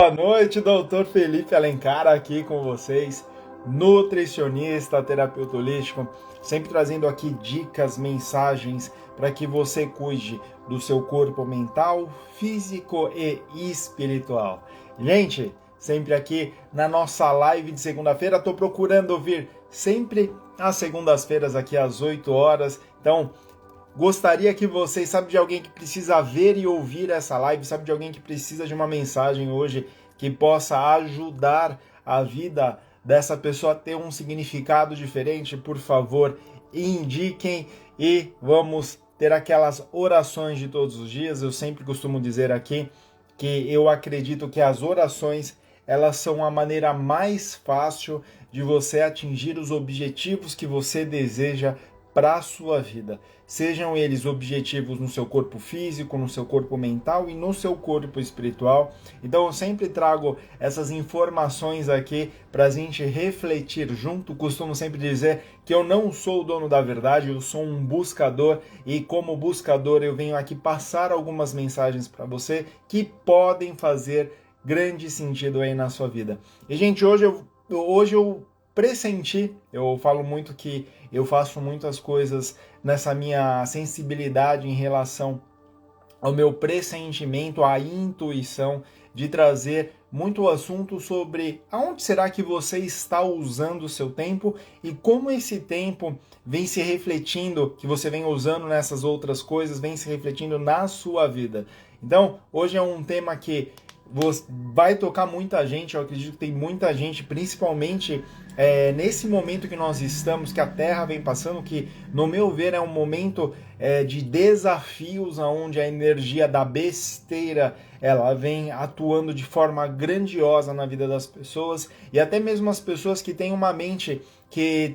Boa noite, doutor Felipe Alencar aqui com vocês, nutricionista, terapeuta holístico, sempre trazendo aqui dicas, mensagens para que você cuide do seu corpo mental, físico e espiritual. Gente, sempre aqui na nossa live de segunda-feira, estou procurando vir sempre às segundas-feiras aqui às 8 horas, então gostaria que vocês, sabe de alguém que precisa ver e ouvir essa live, sabe de alguém que precisa de uma mensagem hoje que possa ajudar a vida dessa pessoa a ter um significado diferente, por favor, indiquem e vamos ter aquelas orações de todos os dias. Eu sempre costumo dizer aqui que eu acredito que as orações elas são a maneira mais fácil de você atingir os objetivos que você deseja para a sua vida. Sejam eles objetivos no seu corpo físico, no seu corpo mental e no seu corpo espiritual. Então eu sempre trago essas informações aqui para a gente refletir junto. Costumo sempre dizer que eu não sou o dono da verdade, eu sou um buscador e como buscador eu venho aqui passar algumas mensagens para você que podem fazer grande sentido aí na sua vida. E gente, hoje eu pressenti, eu falo muito que eu faço muitas coisas nessa minha sensibilidade em relação ao meu pressentimento, à intuição de trazer muito assunto sobre aonde será que você está usando o seu tempo e como esse tempo vem se refletindo, que você vem usando nessas outras coisas, vem se refletindo na sua vida. Então, hoje é um tema que vai tocar muita gente, eu acredito que tem muita gente, principalmente nesse momento que nós estamos, que a Terra vem passando, que no meu ver é um momento de desafios, onde a energia da besteira ela vem atuando de forma grandiosa na vida das pessoas, e até mesmo as pessoas que têm uma mente que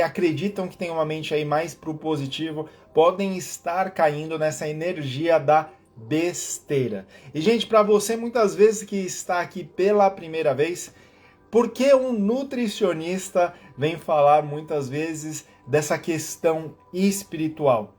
acreditam que tem uma mente aí mais pro positivo, podem estar caindo nessa energia da besteira. E gente, para você muitas vezes que está aqui pela primeira vez, por que um nutricionista vem falar muitas vezes dessa questão espiritual?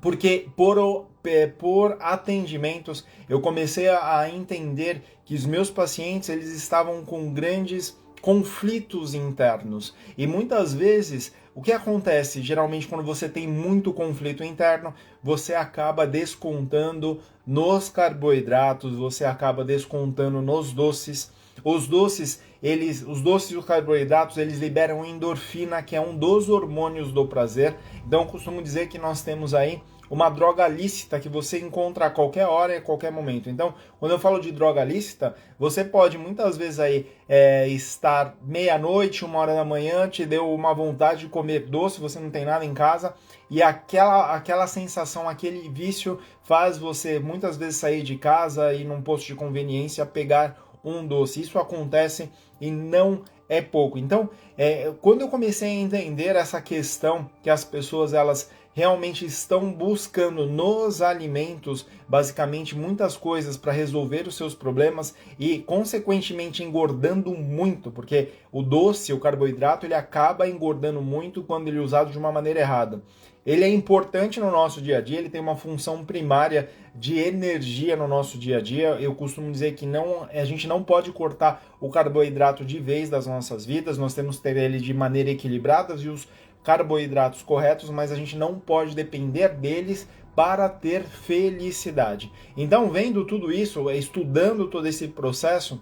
Porque por atendimentos eu comecei a entender que os meus pacientes eles estavam com grandes conflitos internos. E muitas vezes, o que acontece? Geralmente, quando você tem muito conflito interno, você acaba descontando nos carboidratos, você acaba descontando nos doces. Os doces e os carboidratos, eles liberam endorfina, que é um dos hormônios do prazer. Então, eu costumo dizer que nós temos aí uma droga lícita que você encontra a qualquer hora e a qualquer momento. Então, quando eu falo de droga lícita, você pode muitas vezes aí estar meia-noite, 1 hora da manhã, te deu uma vontade de comer doce, você não tem nada em casa, e aquela sensação, aquele vício faz você muitas vezes sair de casa e num posto de conveniência pegar um doce. Isso acontece e não é pouco. Então, quando eu comecei a entender essa questão que as pessoas elas realmente estão buscando nos alimentos, basicamente muitas coisas para resolver os seus problemas e consequentemente engordando muito, porque o doce, o carboidrato, ele acaba engordando muito quando ele é usado de uma maneira errada. Ele é importante no nosso dia a dia, ele tem uma função primária de energia no nosso dia a dia. Eu costumo dizer que a gente não pode cortar o carboidrato de vez das nossas vidas, nós temos que ter ele de maneira equilibrada e os carboidratos corretos, mas a gente não pode depender deles para ter felicidade. Então, vendo tudo isso, estudando todo esse processo,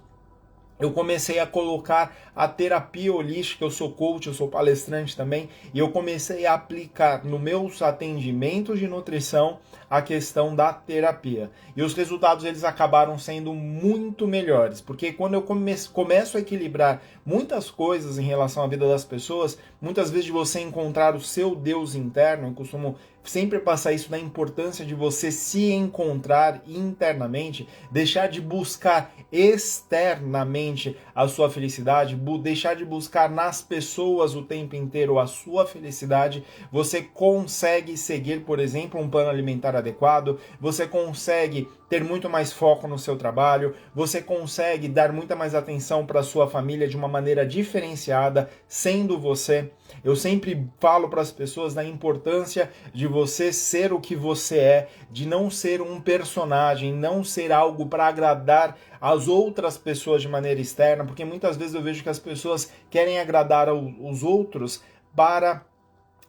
eu comecei a colocar a terapia holística, eu sou coach, eu sou palestrante também, e eu comecei a aplicar nos meus atendimentos de nutrição a questão da terapia. E os resultados eles acabaram sendo muito melhores, porque quando eu começo a equilibrar muitas coisas em relação à vida das pessoas, muitas vezes de você encontrar o seu Deus interno, eu costumo sempre passar isso da importância de você se encontrar internamente, deixar de buscar externamente a sua felicidade, deixar de buscar nas pessoas o tempo inteiro a sua felicidade, você consegue seguir, por exemplo, um plano alimentar adequado, você consegue ter muito mais foco no seu trabalho, você consegue dar muita mais atenção para sua família de uma maneira diferenciada, sendo você. Eu sempre falo para as pessoas da importância de você ser o que você é, de não ser um personagem, não ser algo para agradar as outras pessoas de maneira externa, porque muitas vezes eu vejo que as pessoas querem agradar os outros para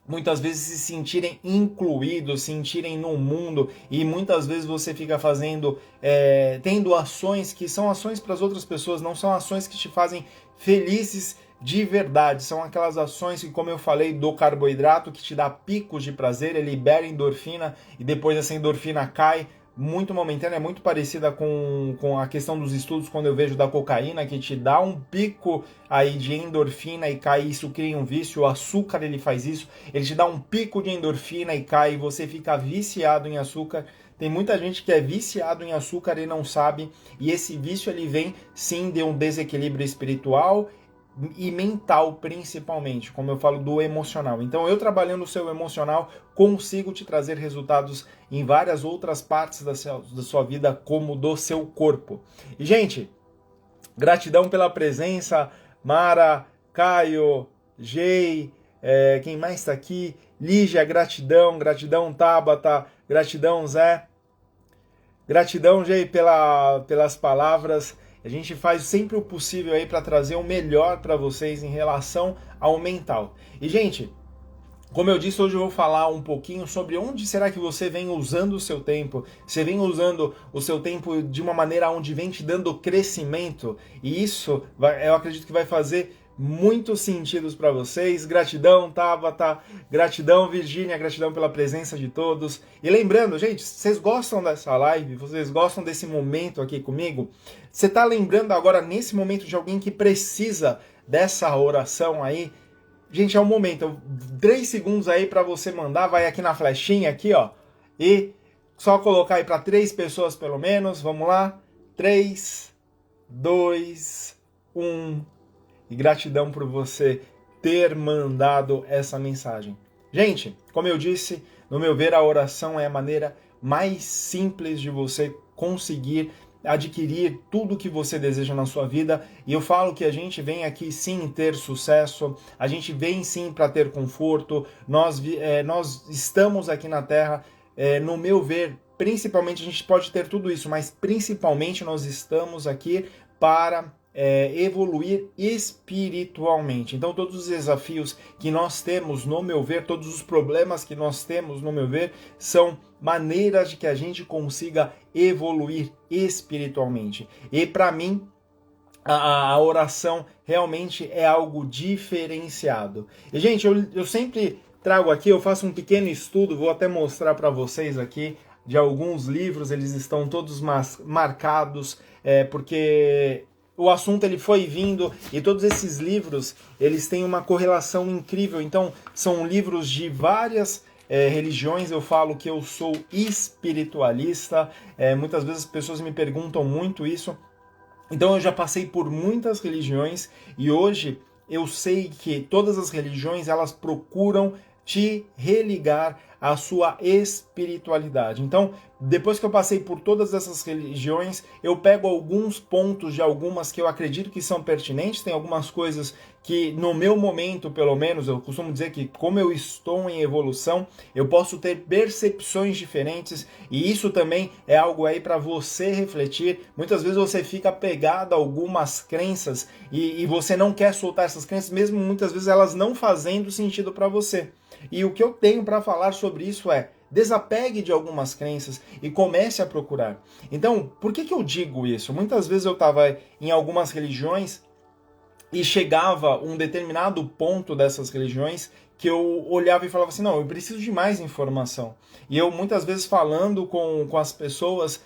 muitas vezes se sentirem incluídos, sentirem no mundo, e muitas vezes você fica tendo ações que são ações para as outras pessoas, não são ações que te fazem felizes de verdade, são aquelas ações que, como eu falei, do carboidrato, que te dá picos de prazer, ele libera endorfina, e depois essa endorfina cai, muito momentânea, é muito parecida com a questão dos estudos quando eu vejo da cocaína, que te dá um pico aí de endorfina e cai, isso cria um vício. O açúcar ele faz isso, ele te dá um pico de endorfina e cai, e você fica viciado em açúcar. Tem muita gente que é viciado em açúcar e não sabe, e esse vício ele vem sim de um desequilíbrio espiritual e mental, principalmente, como eu falo do emocional. Então, eu trabalhando o seu emocional, consigo te trazer resultados em várias outras partes da sua vida, como do seu corpo. E, gente, gratidão pela presença, Mara, Caio, Gei, quem mais está aqui? Lígia, gratidão, Tabata, gratidão, Zé. Gratidão, Gei, pelas palavras. A gente faz sempre o possível aí para trazer o melhor para vocês em relação ao mental. E, gente, como eu disse, hoje eu vou falar um pouquinho sobre onde será que você vem usando o seu tempo. Você vem usando o seu tempo de uma maneira onde vem te dando crescimento. E isso, eu acredito que vai fazer muitos sentidos para vocês. Gratidão, Tabata, gratidão, Virgínia, gratidão pela presença de todos. E lembrando, gente, vocês gostam dessa live? Vocês gostam desse momento aqui comigo? Você está lembrando agora, nesse momento, de alguém que precisa dessa oração aí? Gente, é o momento. 3 segundos aí para você mandar. Vai aqui na flechinha, aqui, ó. E só colocar aí para 3 pessoas pelo menos. Vamos lá. 3, 2, 1. E gratidão por você ter mandado essa mensagem. Gente, como eu disse, no meu ver, a oração é a maneira mais simples de você conseguir adquirir tudo que você deseja na sua vida. E eu falo que a gente vem aqui sim ter sucesso, a gente vem sim para ter conforto, nós estamos aqui na Terra, no meu ver, principalmente a gente pode ter tudo isso, mas principalmente nós estamos aqui para evoluir espiritualmente. Então todos os desafios que nós temos, no meu ver, todos os problemas que nós temos, no meu ver, são maneiras de que a gente consiga evoluir espiritualmente. E para mim, a oração realmente é algo diferenciado. E, gente, eu sempre trago aqui, eu faço um pequeno estudo, vou até mostrar para vocês aqui, de alguns livros, eles estão todos marcados, porque o assunto ele foi vindo, e todos esses livros, eles têm uma correlação incrível. Então, são livros de várias religiões. Eu falo que eu sou espiritualista, muitas vezes as pessoas me perguntam muito isso. Então eu já passei por muitas religiões, e hoje eu sei que todas as religiões elas procuram te religar à sua espiritualidade. Então, depois que eu passei por todas essas religiões, eu pego alguns pontos de algumas que eu acredito que são pertinentes. Tem algumas coisas que, no meu momento, pelo menos, eu costumo dizer que, como eu estou em evolução, eu posso ter percepções diferentes, e isso também é algo aí para você refletir. Muitas vezes você fica apegado a algumas crenças e você não quer soltar essas crenças, mesmo muitas vezes elas não fazendo sentido para você. E o que eu tenho para falar sobre isso é: desapegue de algumas crenças e comece a procurar. Então, por que eu digo isso? Muitas vezes eu estava em algumas religiões e chegava um determinado ponto dessas religiões que eu olhava e falava assim, não, eu preciso de mais informação. E eu muitas vezes falando com as pessoas,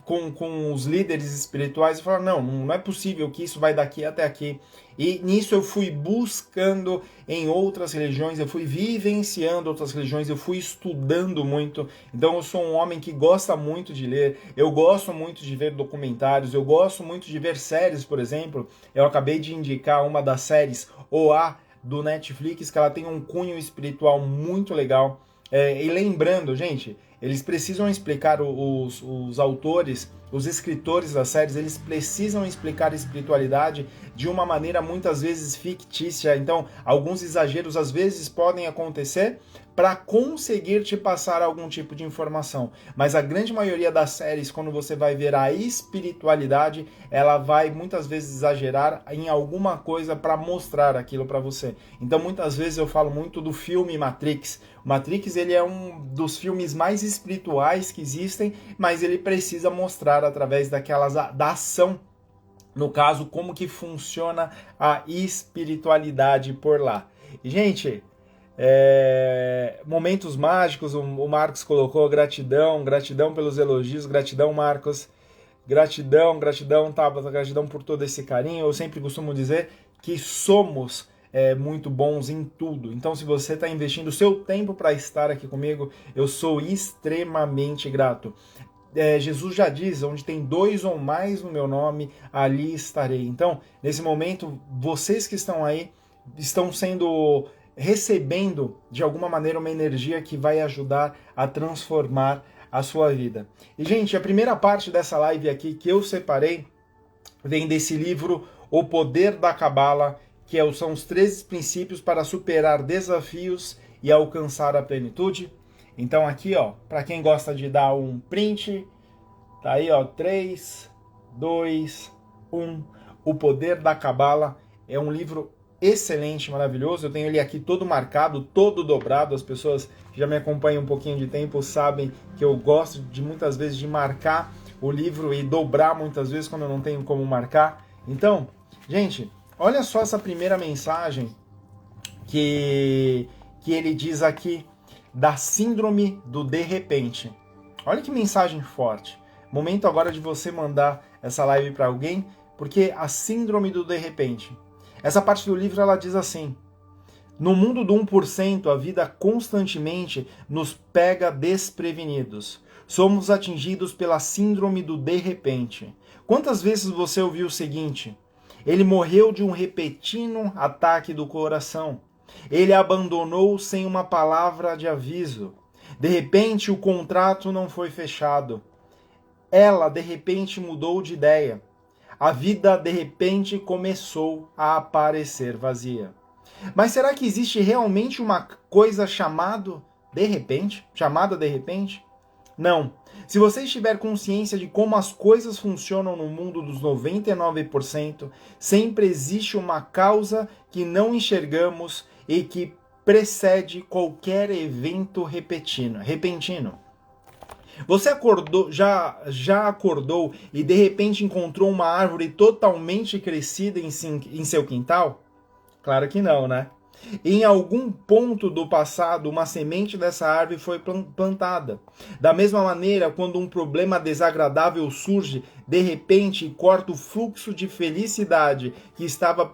com os líderes espirituais, eu falava, não é possível que isso vai daqui até aqui. E nisso eu fui buscando em outras religiões, eu fui vivenciando outras religiões, eu fui estudando muito. Então eu sou um homem que gosta muito de ler, eu gosto muito de ver documentários, eu gosto muito de ver séries, por exemplo. Eu acabei de indicar uma das séries, OA, do Netflix, que ela tem um cunho espiritual muito legal. E lembrando, gente, eles precisam explicar, os autores, os escritores das séries, eles precisam explicar a espiritualidade de uma maneira muitas vezes fictícia. Então, alguns exageros às vezes podem acontecer para conseguir te passar algum tipo de informação. Mas a grande maioria das séries, quando você vai ver a espiritualidade, ela vai muitas vezes exagerar em alguma coisa para mostrar aquilo para você. Então, muitas vezes eu falo muito do filme Matrix. Matrix, ele é um dos filmes mais espirituais que existem, mas ele precisa mostrar através da ação, no caso, como que funciona a espiritualidade por lá. E, gente, momentos mágicos, o Marcos colocou gratidão pelos elogios, gratidão, Marcos, gratidão, Tabata, gratidão por todo esse carinho. Eu sempre costumo dizer que somos muito bons em tudo. Então, se você está investindo o seu tempo para estar aqui comigo, eu sou extremamente grato. Jesus já diz, onde tem 2 ou mais no meu nome, ali estarei. Então, nesse momento, vocês que estão aí, estão recebendo, de alguma maneira, uma energia que vai ajudar a transformar a sua vida. E, gente, a primeira parte dessa live aqui que eu separei vem desse livro, O Poder da Cabala, que são os 13 princípios para superar desafios e alcançar a plenitude. Então aqui, ó, para quem gosta de dar um print, tá aí, ó, 3, 2, 1, O Poder da Cabala. É um livro excelente, maravilhoso. Eu tenho ele aqui todo marcado, todo dobrado. As pessoas que já me acompanham um pouquinho de tempo sabem que eu gosto de muitas vezes de marcar o livro e dobrar muitas vezes quando eu não tenho como marcar. Então, gente, olha só essa primeira mensagem que ele diz aqui, da síndrome do de repente. Olha que mensagem forte. Momento agora de você mandar essa live para alguém, porque a síndrome do de repente. Essa parte do livro ela diz assim: no mundo do 1%, a vida constantemente nos pega desprevenidos. Somos atingidos pela síndrome do de repente. Quantas vezes você ouviu o seguinte: ele morreu de um repentino ataque do coração. Ele abandonou sem uma palavra de aviso. De repente, o contrato não foi fechado. Ela, de repente, mudou de ideia. A vida, de repente, começou a aparecer vazia. Mas será que existe realmente uma coisa chamada de repente? Não. Se você estiver consciência de como as coisas funcionam no mundo dos 99%, sempre existe uma causa que não enxergamos e que precede qualquer evento repentino. Você acordou, já acordou e de repente encontrou uma árvore totalmente crescida em seu quintal? Claro que não, né? Em algum ponto do passado, uma semente dessa árvore foi plantada. Da mesma maneira, quando um problema desagradável surge, de repente corta o fluxo de felicidade que estava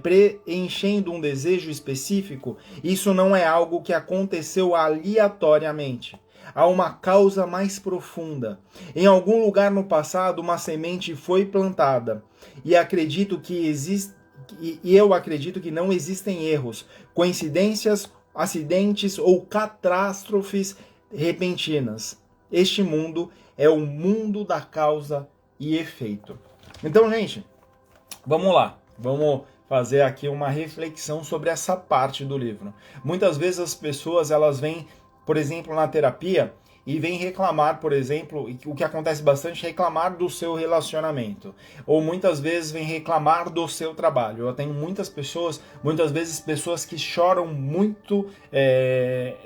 preenchendo um desejo específico, isso não é algo que aconteceu aleatoriamente. Há uma causa mais profunda. Em algum lugar no passado, uma semente foi plantada. E eu acredito que não existem erros, coincidências, acidentes ou catástrofes repentinas. Este mundo é o mundo da causa e efeito. Então, gente, vamos lá. Vamos fazer aqui uma reflexão sobre essa parte do livro. Muitas vezes as pessoas elas vêm, por exemplo, na terapia e vem reclamar, por exemplo, o que acontece bastante, reclamar do seu relacionamento. Ou muitas vezes vem reclamar do seu trabalho. Eu tenho muitas vezes pessoas que choram muito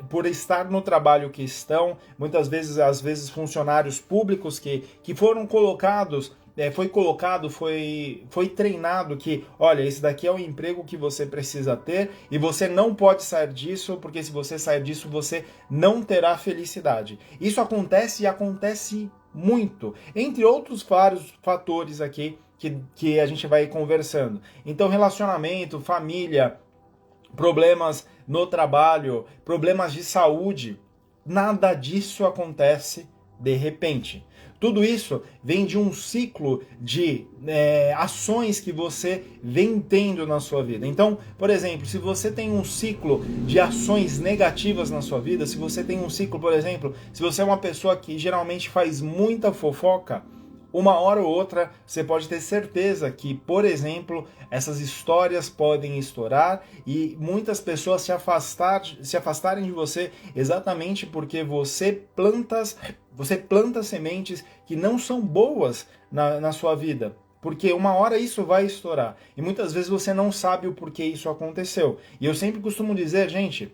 por estar no trabalho que estão, muitas vezes, às vezes, funcionários públicos que foram colocados, foi treinado que, olha, esse daqui é o emprego que você precisa ter e você não pode sair disso, porque se você sair disso, você não terá felicidade. Isso acontece e acontece muito, entre outros vários fatores aqui que a gente vai conversando. Então, relacionamento, família, problemas no trabalho, problemas de saúde, nada disso acontece de repente. Tudo isso vem de um ciclo de ações que você vem tendo na sua vida. Então, por exemplo, se você tem um ciclo de ações negativas na sua vida, se você tem um ciclo, por exemplo, se você é uma pessoa que geralmente faz muita fofoca, uma hora ou outra você pode ter certeza que, por exemplo, essas histórias podem estourar e muitas pessoas se afastarem de você exatamente porque você planta sementes que não são boas na sua vida. Porque uma hora isso vai estourar. E muitas vezes você não sabe o porquê isso aconteceu. E eu sempre costumo dizer, gente,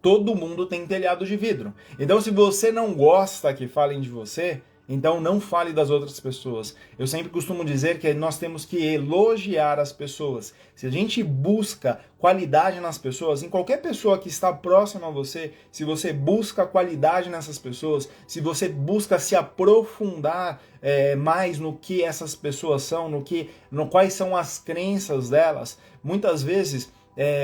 todo mundo tem telhado de vidro. Então se você não gosta que falem de você, então não fale das outras pessoas. Eu sempre costumo dizer que nós temos que elogiar as pessoas. Se a gente busca qualidade nas pessoas, em qualquer pessoa que está próxima a você, se você busca qualidade nessas pessoas, se você busca se aprofundar mais no que essas pessoas são, quais são as crenças delas, muitas vezes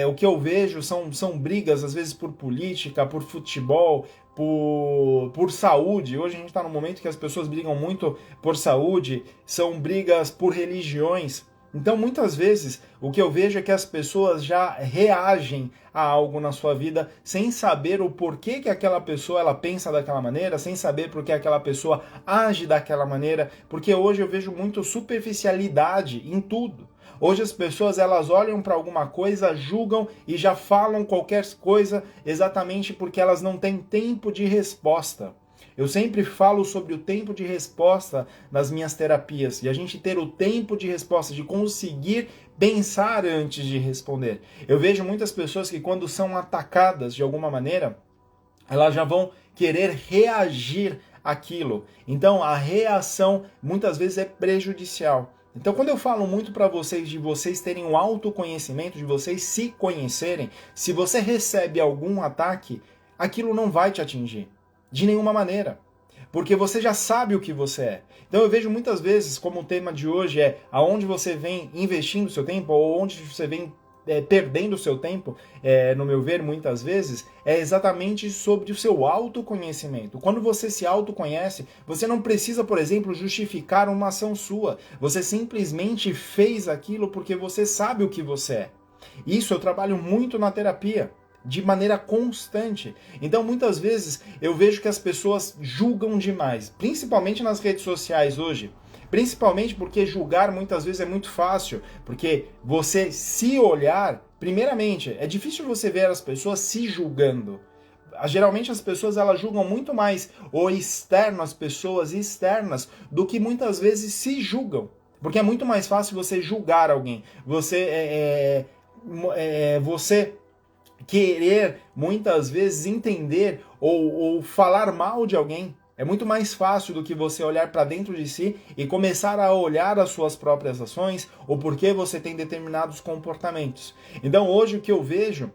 o que eu vejo são brigas, às vezes por política, por futebol, por saúde. Hoje a gente está num momento que as pessoas brigam muito por saúde, são brigas por religiões. Então, muitas vezes, o que eu vejo é que as pessoas já reagem a algo na sua vida sem saber o porquê que aquela pessoa ela pensa daquela maneira, sem saber por que aquela pessoa age daquela maneira, porque hoje eu vejo muito superficialidade em tudo. Hoje as pessoas elas olham para alguma coisa, julgam e já falam qualquer coisa exatamente porque elas não têm tempo de resposta. Eu sempre falo sobre o tempo de resposta nas minhas terapias e a gente ter o tempo de resposta, de conseguir pensar antes de responder. Eu vejo muitas pessoas que quando são atacadas de alguma maneira, elas já vão querer reagir àquilo. Então a reação muitas vezes é prejudicial. Então, quando eu falo muito para vocês de vocês terem um autoconhecimento, de vocês se conhecerem, se você recebe algum ataque, aquilo não vai te atingir, de nenhuma maneira, porque você já sabe o que você é. Então, eu vejo muitas vezes, como o tema de hoje é aonde você vem investindo seu tempo, ou onde você vem perdendo o seu tempo, no meu ver, muitas vezes, é exatamente sobre o seu autoconhecimento. Quando você se autoconhece, você não precisa, por exemplo, justificar uma ação sua. Você simplesmente fez aquilo porque você sabe o que você é. Isso eu trabalho muito na terapia, de maneira constante. Então, muitas vezes, eu vejo que as pessoas julgam demais, principalmente nas redes sociais hoje. Principalmente porque julgar muitas vezes é muito fácil, porque você se olhar, primeiramente, é difícil você ver as pessoas se julgando. Geralmente as pessoas elas julgam muito mais o externo, as pessoas externas, do que muitas vezes se julgam. Porque é muito mais fácil você julgar alguém, você querer muitas vezes entender ou falar mal de alguém. É muito mais fácil do que você olhar para dentro de si e começar a olhar as suas próprias ações ou por que você tem determinados comportamentos. Então hoje o que eu vejo,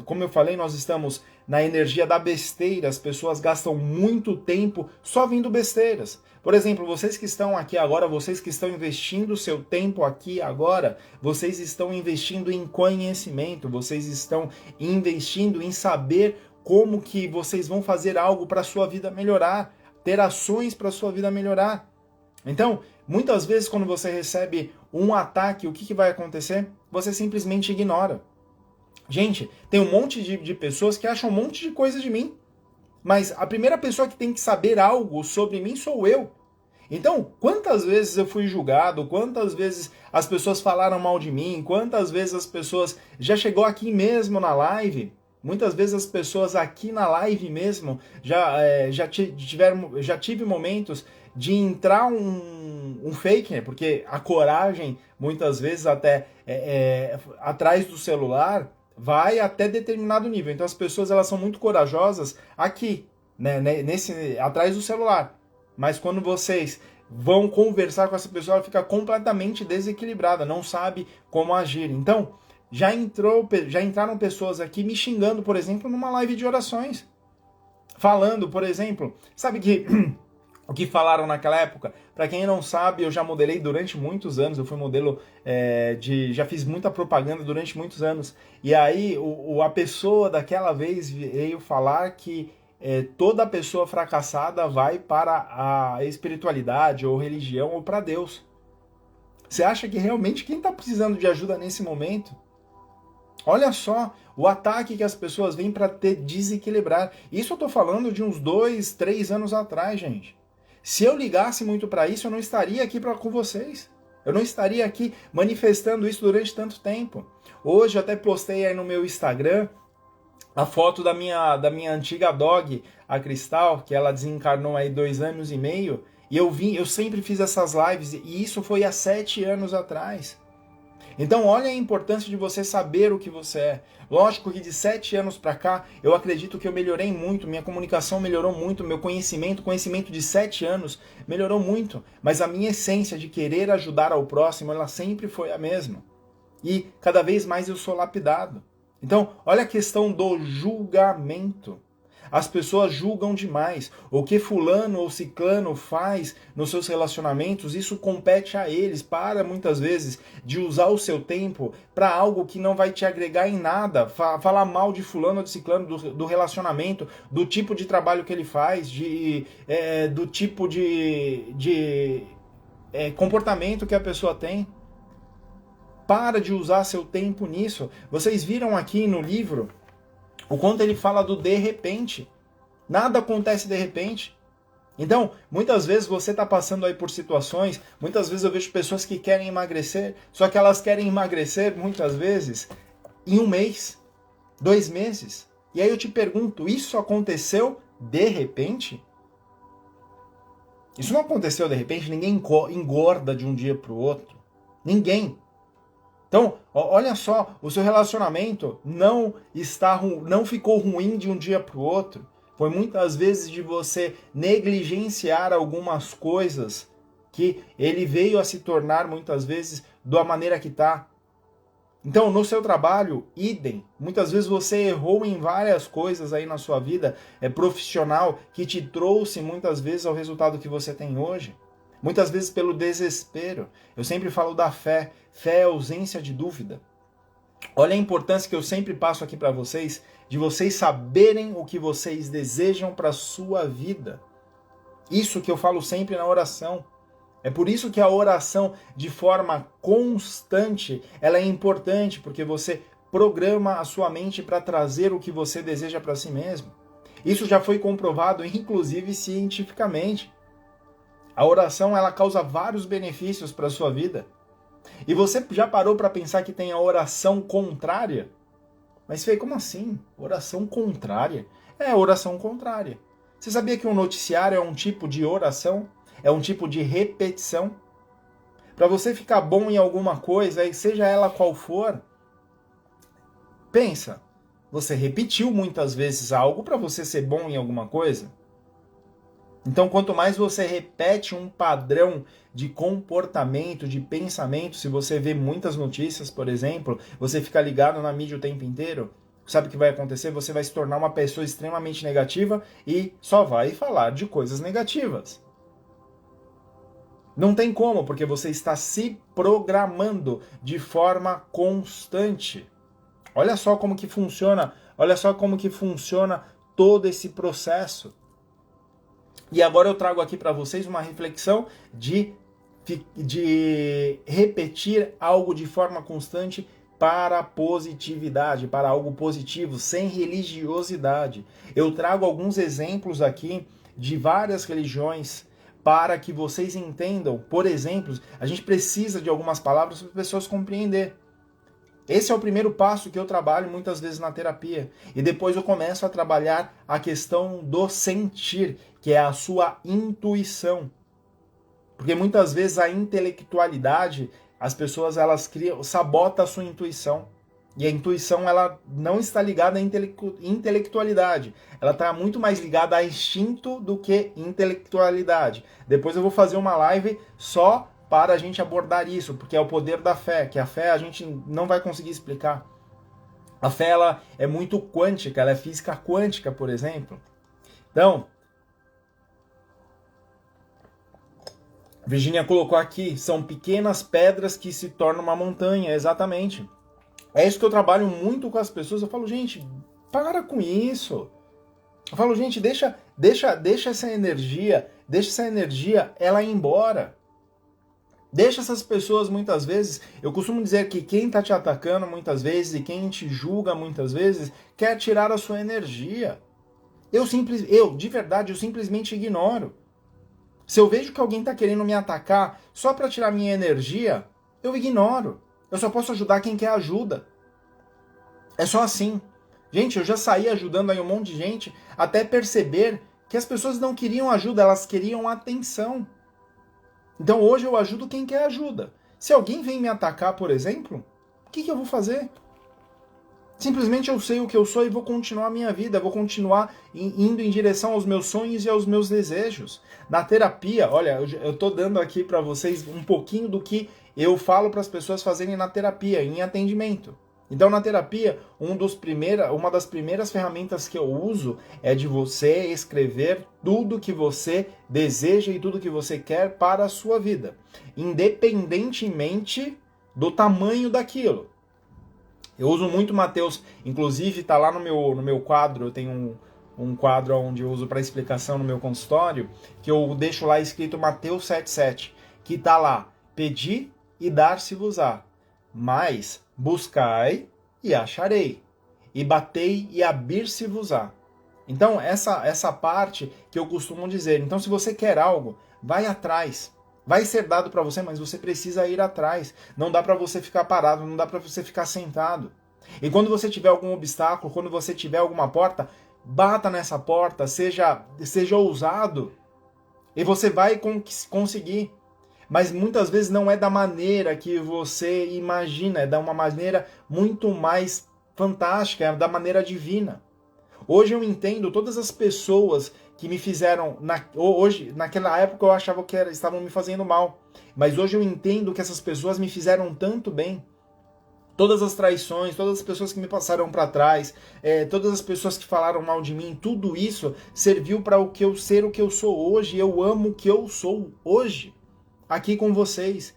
como eu falei, nós estamos na energia da besteira, as pessoas gastam muito tempo só vendo besteiras. Por exemplo, vocês que estão aqui agora, vocês que estão investindo o seu tempo aqui agora, vocês estão investindo em conhecimento, vocês estão investindo em saber como que vocês vão fazer algo para a sua vida melhorar, ter ações para a sua vida melhorar. Então, muitas vezes quando você recebe um ataque, o que vai acontecer? Você simplesmente ignora. Gente, tem um monte de pessoas que acham um monte de coisa de mim, mas a primeira pessoa que tem que saber algo sobre mim sou eu. Então, quantas vezes eu fui julgado, quantas vezes as pessoas falaram mal de mim, quantas vezes as pessoas já chegou aqui mesmo na live. Muitas vezes as pessoas aqui na live mesmo já tive momentos de entrar um fake, né? Porque a coragem, muitas vezes até atrás do celular, vai até determinado nível. Então as pessoas elas são muito corajosas aqui, né? Atrás do celular. Mas quando vocês vão conversar com essa pessoa, ela fica completamente desequilibrada, não sabe como agir. Então, já entraram pessoas aqui me xingando, por exemplo, numa live de orações. Falando, por exemplo, sabe que o que falaram naquela época? Para quem não sabe, eu já modelei durante muitos anos, eu fui modelo já fiz muita propaganda durante muitos anos. E aí a pessoa daquela vez veio falar que toda pessoa fracassada vai para a espiritualidade ou religião ou para Deus. Você acha que realmente quem está precisando de ajuda nesse momento? Olha só o ataque que as pessoas vêm para te desequilibrar. Isso eu estou falando de uns 2, 3 anos atrás, gente. Se eu ligasse muito para isso, eu não estaria aqui com vocês. Eu não estaria aqui manifestando isso durante tanto tempo. Hoje eu até postei aí no meu Instagram a foto da minha antiga dog, a Cristal, que ela desencarnou aí 2 anos e meio. E eu sempre fiz essas lives, e isso foi há 7 anos atrás. Então olha a importância de você saber o que você é. Lógico que de 7 anos para cá, eu acredito que eu melhorei muito, minha comunicação melhorou muito, meu conhecimento de 7 anos melhorou muito, mas a minha essência de querer ajudar ao próximo, ela sempre foi a mesma. E cada vez mais eu sou lapidado. Então, olha a questão do julgamento. As pessoas julgam demais. O que fulano ou ciclano faz nos seus relacionamentos, isso compete a eles. Para, muitas vezes, de usar o seu tempo para algo que não vai te agregar em nada. Falar mal de fulano ou de ciclano, do relacionamento, do tipo de trabalho que ele faz, do tipo de comportamento que a pessoa tem. Para de usar seu tempo nisso. Vocês viram aqui no livro o quanto ele fala do de repente. Nada acontece de repente. Então, muitas vezes você está passando aí por situações, muitas vezes eu vejo pessoas que querem emagrecer, só que elas querem emagrecer, muitas vezes, em 1 mês, 2 meses. E aí eu te pergunto, isso aconteceu de repente? Isso não aconteceu de repente, ninguém engorda de um dia para o outro. Ninguém. Então, olha só, o seu relacionamento não ficou ruim de um dia para o outro. Foi muitas vezes de você negligenciar algumas coisas que ele veio a se tornar muitas vezes da maneira que está. Então, no seu trabalho, idem. Muitas vezes você errou em várias coisas aí na sua vida profissional que te trouxe muitas vezes ao resultado que você tem hoje. Muitas vezes pelo desespero. Eu sempre falo da fé. Fé é ausência de dúvida. Olha a importância que eu sempre passo aqui para vocês, de vocês saberem o que vocês desejam para a sua vida. Isso que eu falo sempre na oração. É por isso que a oração, de forma constante, ela é importante, porque você programa a sua mente para trazer o que você deseja para si mesmo. Isso já foi comprovado, inclusive cientificamente. A oração, ela causa vários benefícios para a sua vida. E você já parou para pensar que tem a oração contrária? Mas Fê, como assim? Oração contrária? É oração contrária. Você sabia que um noticiário é um tipo de oração? É um tipo de repetição? Para você ficar bom em alguma coisa, seja ela qual for, pensa, você repetiu muitas vezes algo para você ser bom em alguma coisa? Então, quanto mais você repete um padrão de comportamento, de pensamento, se você vê muitas notícias, por exemplo, você fica ligado na mídia o tempo inteiro, sabe o que vai acontecer? Você vai se tornar uma pessoa extremamente negativa e só vai falar de coisas negativas. Não tem como, porque você está se programando de forma constante. Olha só como que funciona todo esse processo. E agora eu trago aqui para vocês uma reflexão de repetir algo de forma constante para a positividade, para algo positivo, sem religiosidade. Eu trago alguns exemplos aqui de várias religiões para que vocês entendam. Por exemplo, a gente precisa de algumas palavras para as pessoas compreender. Esse é o primeiro passo que eu trabalho muitas vezes na terapia. E depois eu começo a trabalhar a questão do sentir, que é a sua intuição. Porque muitas vezes a intelectualidade, as pessoas sabotam a sua intuição. E a intuição, ela não está ligada à intelectualidade. Ela está muito mais ligada a instinto do que intelectualidade. Depois eu vou fazer uma live só para a gente abordar isso, porque é o poder da fé, que a fé a gente não vai conseguir explicar. A fé, ela é muito quântica, ela é física quântica, por exemplo. Então, Virginia colocou aqui, são pequenas pedras que se tornam uma montanha, exatamente. É isso que eu trabalho muito com as pessoas, eu falo, gente, para com isso. Eu falo, gente, deixa essa energia ela ir embora. Deixa essas pessoas muitas vezes, eu costumo dizer que quem está te atacando muitas vezes e quem te julga muitas vezes quer tirar a sua energia. De verdade, eu simplesmente ignoro. Se eu vejo que alguém está querendo me atacar só para tirar minha energia, eu ignoro. Eu só posso ajudar quem quer ajuda. É só assim. Gente, eu já saí ajudando aí um monte de gente até perceber que as pessoas não queriam ajuda, elas queriam atenção. Então hoje eu ajudo quem quer ajuda. Se alguém vem me atacar, por exemplo, o que eu vou fazer? Simplesmente eu sei o que eu sou e vou continuar a minha vida, vou continuar indo em direção aos meus sonhos e aos meus desejos. Na terapia, olha, eu tô dando aqui para vocês um pouquinho do que eu falo para as pessoas fazerem na terapia, em atendimento. Então, na terapia, uma das primeiras ferramentas que eu uso é de você escrever tudo que você deseja e tudo que você quer para a sua vida, independentemente do tamanho daquilo. Eu uso muito Mateus, inclusive está lá no meu quadro, eu tenho um quadro onde eu uso para explicação no meu consultório, que eu deixo lá escrito Mateus 7,7, que está lá, pedi e dar-se-vos-á, mas buscai e acharei, e batei e abrir-se-vos-á. Então, essa parte que eu costumo dizer. Então, se você quer algo, vai atrás. Vai ser dado para você, mas você precisa ir atrás. Não dá para você ficar parado, não dá para você ficar sentado. E quando você tiver algum obstáculo, quando você tiver alguma porta, bata nessa porta, seja ousado, e você vai conseguir. Mas muitas vezes não é da maneira que você imagina, é de uma maneira muito mais fantástica, é da maneira divina. Hoje eu entendo todas as pessoas que me fizeram... naquela época eu achava que estavam me fazendo mal. Mas hoje eu entendo que essas pessoas me fizeram tanto bem. Todas as traições, todas as pessoas que me passaram para trás, todas as pessoas que falaram mal de mim, tudo isso serviu para o que eu ser o que eu sou hoje. Eu amo o que eu sou hoje, aqui com vocês.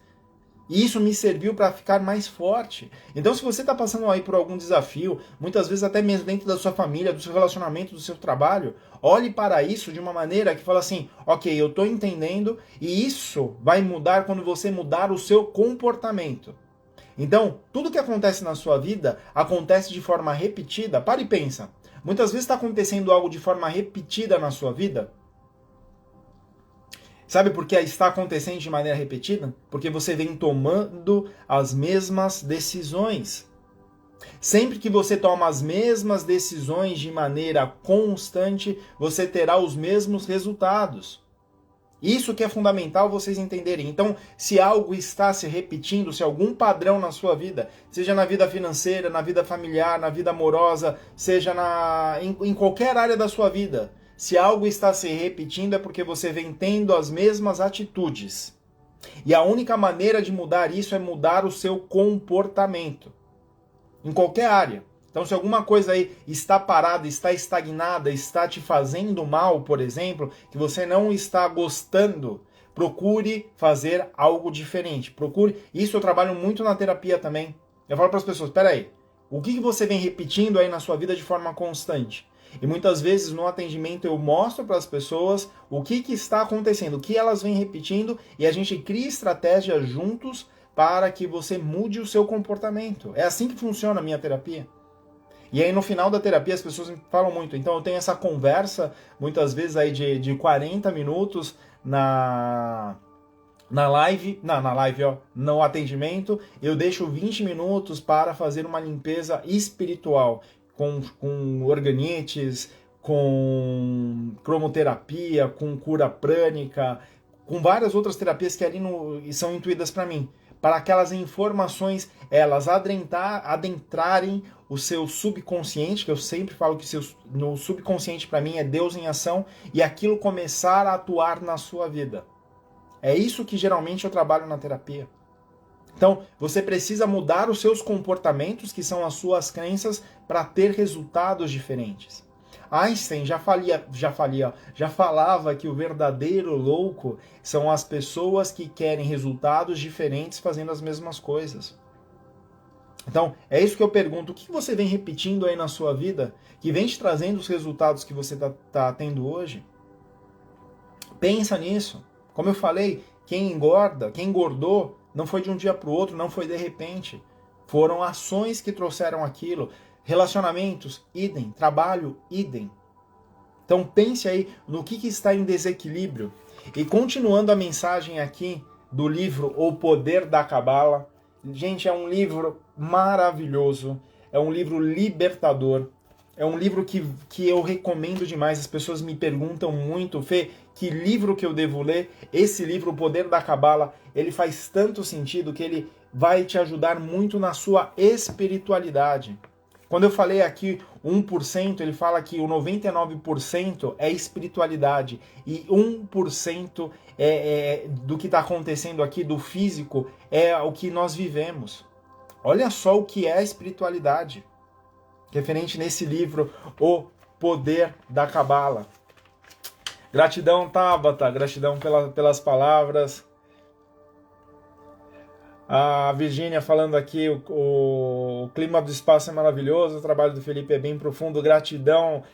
E isso me serviu para ficar mais forte. Então, se você está passando aí por algum desafio, muitas vezes até mesmo dentro da sua família, do seu relacionamento, do seu trabalho, olhe para isso de uma maneira que fala assim, ok, eu estou entendendo e isso vai mudar quando você mudar o seu comportamento. Então, tudo que acontece na sua vida acontece de forma repetida. Para e pensa. Muitas vezes está acontecendo algo de forma repetida na sua vida. Sabe por que está acontecendo de maneira repetida? Porque você vem tomando as mesmas decisões. Sempre que você toma as mesmas decisões de maneira constante, você terá os mesmos resultados. Isso que é fundamental vocês entenderem. Então, se algo está se repetindo, se algum padrão na sua vida, seja na vida financeira, na vida familiar, na vida amorosa, seja em qualquer área da sua vida, se algo está se repetindo é porque você vem tendo as mesmas atitudes. E a única maneira de mudar isso é mudar o seu comportamento. Em qualquer área. Então, se alguma coisa aí está parada, está estagnada, está te fazendo mal, por exemplo, que você não está gostando, procure fazer algo diferente. Isso eu trabalho muito na terapia também. Eu falo para as pessoas, peraí, o que você vem repetindo aí na sua vida de forma constante? E muitas vezes no atendimento eu mostro para as pessoas o que está acontecendo, o que elas vêm repetindo, e a gente cria estratégias juntos para que você mude o seu comportamento. É assim que funciona a minha terapia. E aí no final da terapia as pessoas me falam muito. Então eu tenho essa conversa, muitas vezes aí de 40 minutos na live, no atendimento. Eu deixo 20 minutos para fazer uma limpeza espiritual com organetes, com cromoterapia, com cura prânica, com várias outras terapias que ali são intuídas para mim. Para aquelas informações, elas adentrarem o seu subconsciente, que eu sempre falo que no subconsciente para mim é Deus em ação, e aquilo começar a atuar na sua vida. É isso que geralmente eu trabalho na terapia. Então, você precisa mudar os seus comportamentos, que são as suas crenças, para ter resultados diferentes. Einstein já falava que o verdadeiro louco são as pessoas que querem resultados diferentes fazendo as mesmas coisas. Então, é isso que eu pergunto. O que você vem repetindo aí na sua vida, que vem te trazendo os resultados que você tá tendo hoje? Pensa nisso. Como eu falei, quem engorda, quem engordou, não foi de um dia para o outro, não foi de repente. Foram ações que trouxeram aquilo. Relacionamentos, idem. Trabalho, idem. Então pense aí no que está em desequilíbrio. E continuando a mensagem aqui do livro O Poder da Cabala. Gente, é um livro maravilhoso, é um livro libertador, é um livro que eu recomendo demais. As pessoas me perguntam muito, Fê, que livro que eu devo ler? Esse livro, O Poder da Cabala, ele faz tanto sentido que ele vai te ajudar muito na sua espiritualidade. Quando eu falei aqui 1%, ele fala que o 99% é espiritualidade e 1% do que está acontecendo aqui, do físico, é o que nós vivemos. Olha só o que é a espiritualidade, referente nesse livro, O Poder da Cabala. Gratidão, Tabata, gratidão pelas palavras. A Virgínia falando aqui, o clima do espaço é maravilhoso, o trabalho do Felipe é bem profundo, gratidão,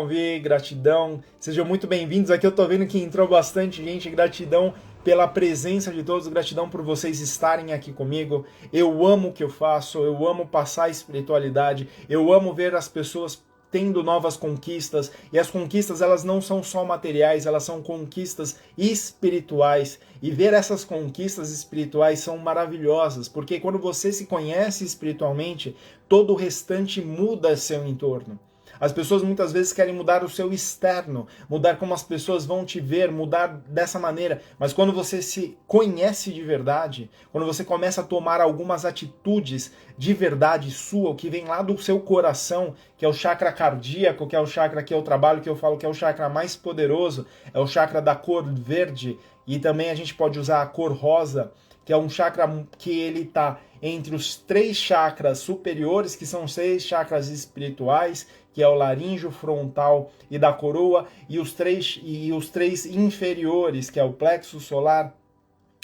Vi, gratidão, sejam muito bem-vindos. Aqui eu tô vendo que entrou bastante gente, gratidão pela presença de todos, gratidão por vocês estarem aqui comigo. Eu amo o que eu faço, eu amo passar a espiritualidade, eu amo ver as pessoas tendo novas conquistas, e as conquistas elas não são só materiais, elas são conquistas espirituais, e ver essas conquistas espirituais são maravilhosas, porque quando você se conhece espiritualmente, todo o restante muda seu entorno. As pessoas muitas vezes querem mudar o seu externo, mudar como as pessoas vão te ver, mudar dessa maneira. Mas quando você se conhece de verdade, quando você começa a tomar algumas atitudes de verdade sua, o que vem lá do seu coração, que é o chakra cardíaco, que é o chakra que eu trabalho, que eu falo que é o chakra mais poderoso, é o chakra da cor verde, e também a gente pode usar a cor rosa, que é um chakra que ele está entre os 3 chakras superiores, que são 6 chakras espirituais, que é o laríngeo, frontal e da coroa, e os três inferiores, que é o plexo solar,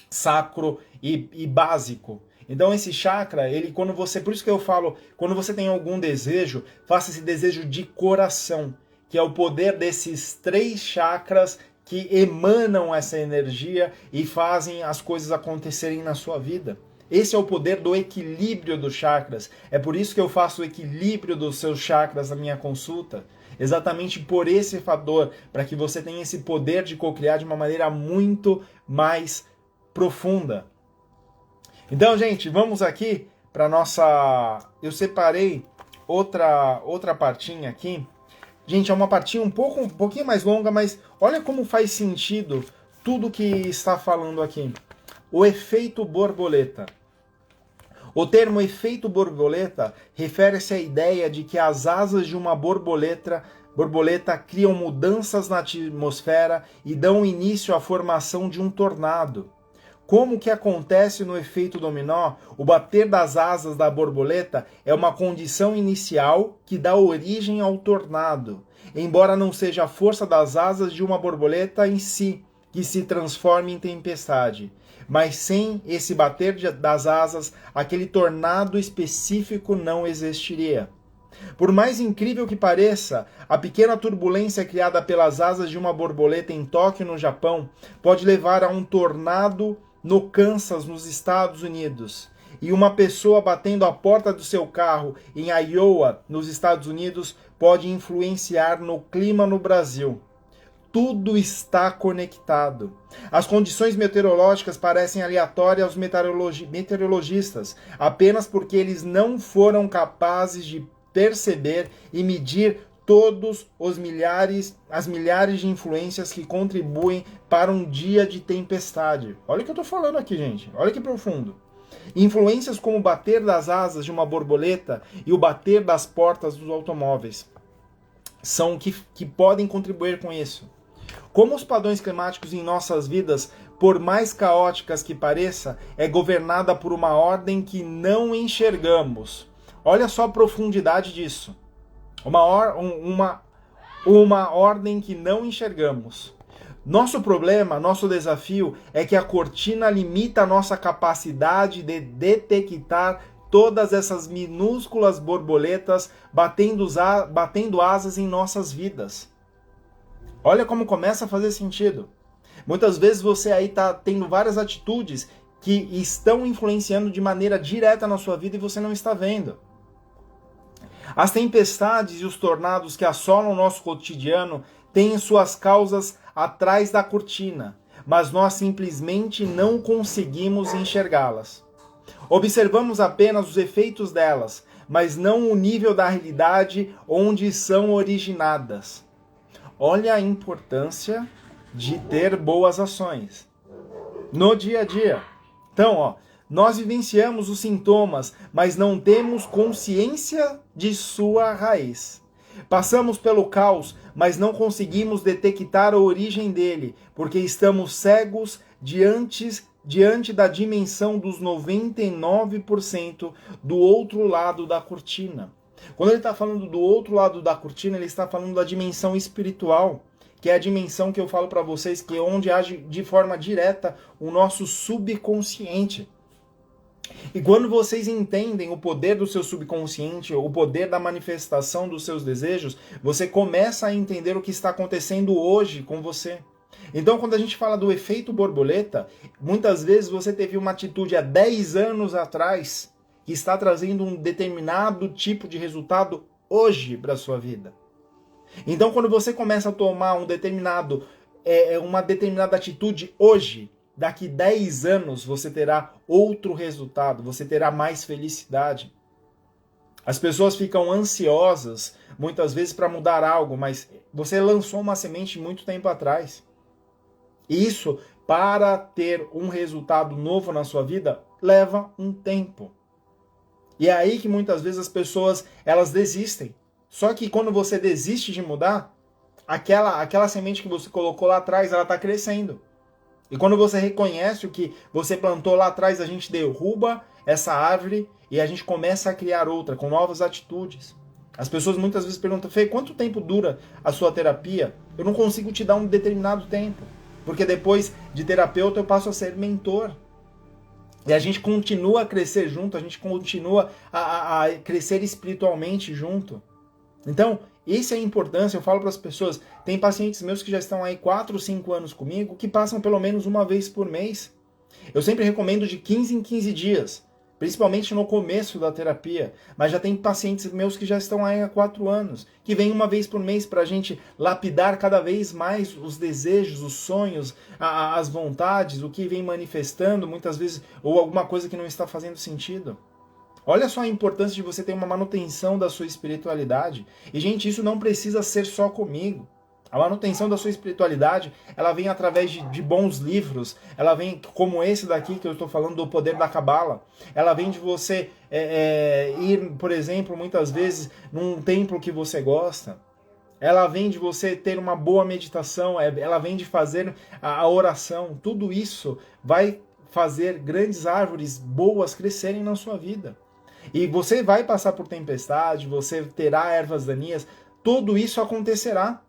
sacro e básico. Então esse chakra, por isso que eu falo, quando você tem algum desejo, faça esse desejo de coração, que é o poder desses 3 chakras que emanam essa energia e fazem as coisas acontecerem na sua vida. Esse é o poder do equilíbrio dos chakras. É por isso que eu faço o equilíbrio dos seus chakras na minha consulta. Exatamente por esse fator, para que você tenha esse poder de co-criar de uma maneira muito mais profunda. Então, gente, vamos aqui para nossa... Eu separei outra partinha aqui. Gente, é uma partinha um pouquinho mais longa, mas olha como faz sentido tudo que está falando aqui. O efeito borboleta. O termo efeito borboleta refere-se à ideia de que as asas de uma borboleta criam mudanças na atmosfera e dão início à formação de um tornado. Como que acontece no efeito dominó, o bater das asas da borboleta é uma condição inicial que dá origem ao tornado, embora não seja a força das asas de uma borboleta em si que se transforme em tempestade. Mas sem esse bater das asas, aquele tornado específico não existiria. Por mais incrível que pareça, a pequena turbulência criada pelas asas de uma borboleta em Tóquio, no Japão, pode levar a um tornado no Kansas, nos Estados Unidos. E uma pessoa batendo a porta do seu carro em Iowa, nos Estados Unidos, pode influenciar no clima no Brasil. Tudo está conectado. As condições meteorológicas parecem aleatórias aos meteorologistas, apenas porque eles não foram capazes de perceber e medir todos as milhares de influências que contribuem para um dia de tempestade. Olha o que eu estou falando aqui, gente. Olha que profundo. Influências como o bater das asas de uma borboleta e o bater das portas dos automóveis são que podem contribuir com isso. Como os padrões climáticos em nossas vidas, por mais caóticas que pareça, é governada por uma ordem que não enxergamos. Olha só a profundidade disso. Uma ordem que não enxergamos. Nosso problema, nosso desafio é que a cortina limita a nossa capacidade de detectar todas essas minúsculas borboletas batendo asas em nossas vidas. Olha como começa a fazer sentido. Muitas vezes você aí está tendo várias atitudes que estão influenciando de maneira direta na sua vida e você não está vendo. As tempestades e os tornados que assolam o nosso cotidiano têm suas causas atrás da cortina, mas nós simplesmente não conseguimos enxergá-las. Observamos apenas os efeitos delas, mas não o nível da realidade onde são originadas. Olha a importância de ter boas ações no dia a dia. Então, nós vivenciamos os sintomas, mas não temos consciência de sua raiz. Passamos pelo caos, mas não conseguimos detectar a origem dele, porque estamos cegos diante da dimensão dos 99% do outro lado da cortina. Quando ele está falando do outro lado da cortina, ele está falando da dimensão espiritual, que é a dimensão que eu falo para vocês, que é onde age de forma direta o nosso subconsciente. E quando vocês entendem o poder do seu subconsciente, o poder da manifestação dos seus desejos, você começa a entender o que está acontecendo hoje com você. Então, quando a gente fala do efeito borboleta, muitas vezes você teve uma atitude há 10 anos atrás que está trazendo um determinado tipo de resultado hoje para a sua vida. Então, quando você começa a tomar uma determinada atitude hoje, daqui 10 anos você terá outro resultado, você terá mais felicidade. As pessoas ficam ansiosas, muitas vezes, para mudar algo, mas você lançou uma semente muito tempo atrás. E isso, para ter um resultado novo na sua vida, leva um tempo. E é aí que muitas vezes as pessoas, elas desistem. Só que quando você desiste de mudar, aquela semente que você colocou lá atrás, ela está crescendo. E quando você reconhece o que você plantou lá atrás, a gente derruba essa árvore e a gente começa a criar outra, com novas atitudes. As pessoas muitas vezes perguntam, Fê, quanto tempo dura a sua terapia? Eu não consigo te dar um determinado tempo, porque depois de terapeuta eu passo a ser mentor. E a gente continua a crescer junto, a gente continua a crescer espiritualmente junto. Então, essa é a importância, eu falo para as pessoas, tem pacientes meus que já estão aí 4 ou 5 anos comigo, que passam pelo menos uma vez por mês. Eu sempre recomendo de 15 em 15 dias, principalmente no começo da terapia, mas já tem pacientes meus que já estão aí há 4 anos, que vêm uma vez por mês para a gente lapidar cada vez mais os desejos, os sonhos, as vontades, o que vem manifestando, muitas vezes, ou alguma coisa que não está fazendo sentido. Olha só a importância de você ter uma manutenção da sua espiritualidade. E, gente, isso não precisa ser só comigo. A manutenção da sua espiritualidade, ela vem através de bons livros. Ela vem como esse daqui que eu estou falando, do poder da Cabala. Ela vem de você ir, por exemplo, muitas vezes, num templo que você gosta. Ela vem de você ter uma boa meditação. Ela vem de fazer a oração. Tudo isso vai fazer grandes árvores boas crescerem na sua vida. E você vai passar por tempestade, você terá ervas daninhas, tudo isso acontecerá.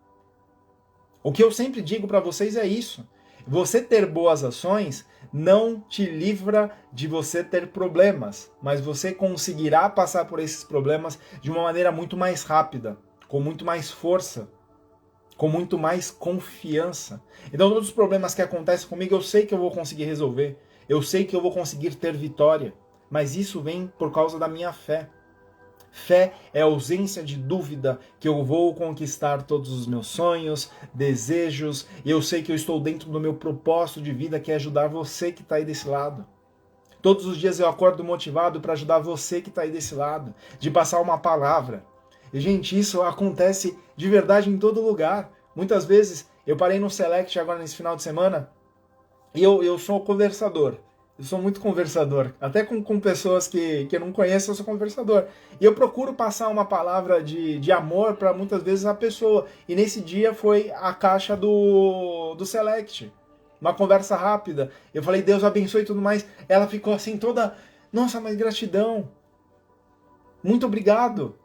O que eu sempre digo para vocês é isso. Você ter boas ações não te livra de você ter problemas, mas você conseguirá passar por esses problemas de uma maneira muito mais rápida, com muito mais força, com muito mais confiança. Então todos os problemas que acontecem comigo, eu sei que eu vou conseguir resolver, eu sei que eu vou conseguir ter vitória. Mas isso vem por causa da minha fé. Fé é a ausência de dúvida que eu vou conquistar todos os meus sonhos, desejos, e eu sei que eu estou dentro do meu propósito de vida, que é ajudar você que está aí desse lado. Todos os dias eu acordo motivado para ajudar você que está aí desse lado, de passar uma palavra. E, gente, isso acontece de verdade em todo lugar. Muitas vezes, eu parei no Select agora nesse final de semana, e eu sou conversador. Eu sou muito conversador, até com pessoas que eu não conheço, eu sou conversador. E eu procuro passar uma palavra de amor para muitas vezes a pessoa. E nesse dia foi a caixa do Select, uma conversa rápida. Eu falei, Deus abençoe e tudo mais. Ela ficou assim toda, nossa, mas gratidão. Muito obrigado.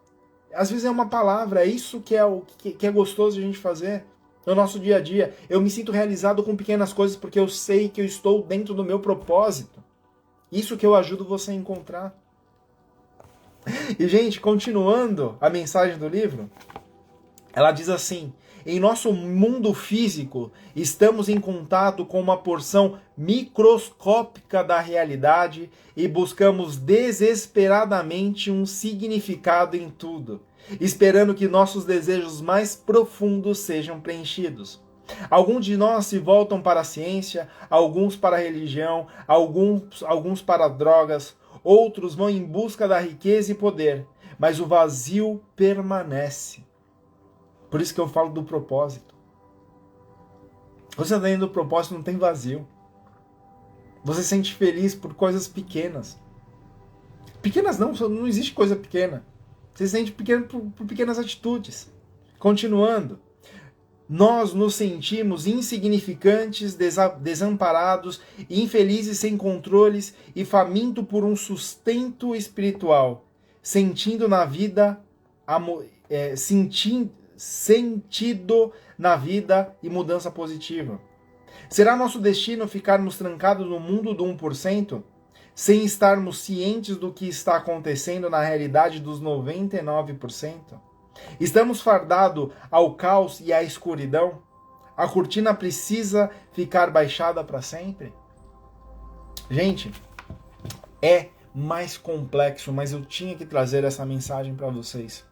Às vezes é uma palavra, é isso que é gostoso de a gente fazer. No nosso dia a dia, eu me sinto realizado com pequenas coisas porque eu sei que eu estou dentro do meu propósito. Isso que eu ajudo você a encontrar. E, gente, continuando a mensagem do livro, ela diz assim: em nosso mundo físico, estamos em contato com uma porção microscópica da realidade e buscamos desesperadamente um significado em tudo, esperando que nossos desejos mais profundos sejam preenchidos. Alguns de nós se voltam para a ciência, alguns para a religião, alguns para drogas, outros vão em busca da riqueza e poder, mas o vazio permanece. Por isso que eu falo do propósito. Você está dentro do propósito, não tem vazio. Você se sente feliz por coisas pequenas. Pequenas não existe coisa pequena. Você se sente pequeno por pequenas atitudes. Continuando. Nós nos sentimos insignificantes, desamparados, infelizes sem controles e famintos por um sustento espiritual, sentindo na vida, sentido na vida e mudança positiva. Será nosso destino ficarmos trancados no mundo do 1%, sem estarmos cientes do que está acontecendo na realidade dos 99%? Estamos fardados ao caos e à escuridão? A cortina precisa ficar baixada para sempre? Gente, é mais complexo, mas eu tinha que trazer essa mensagem para vocês.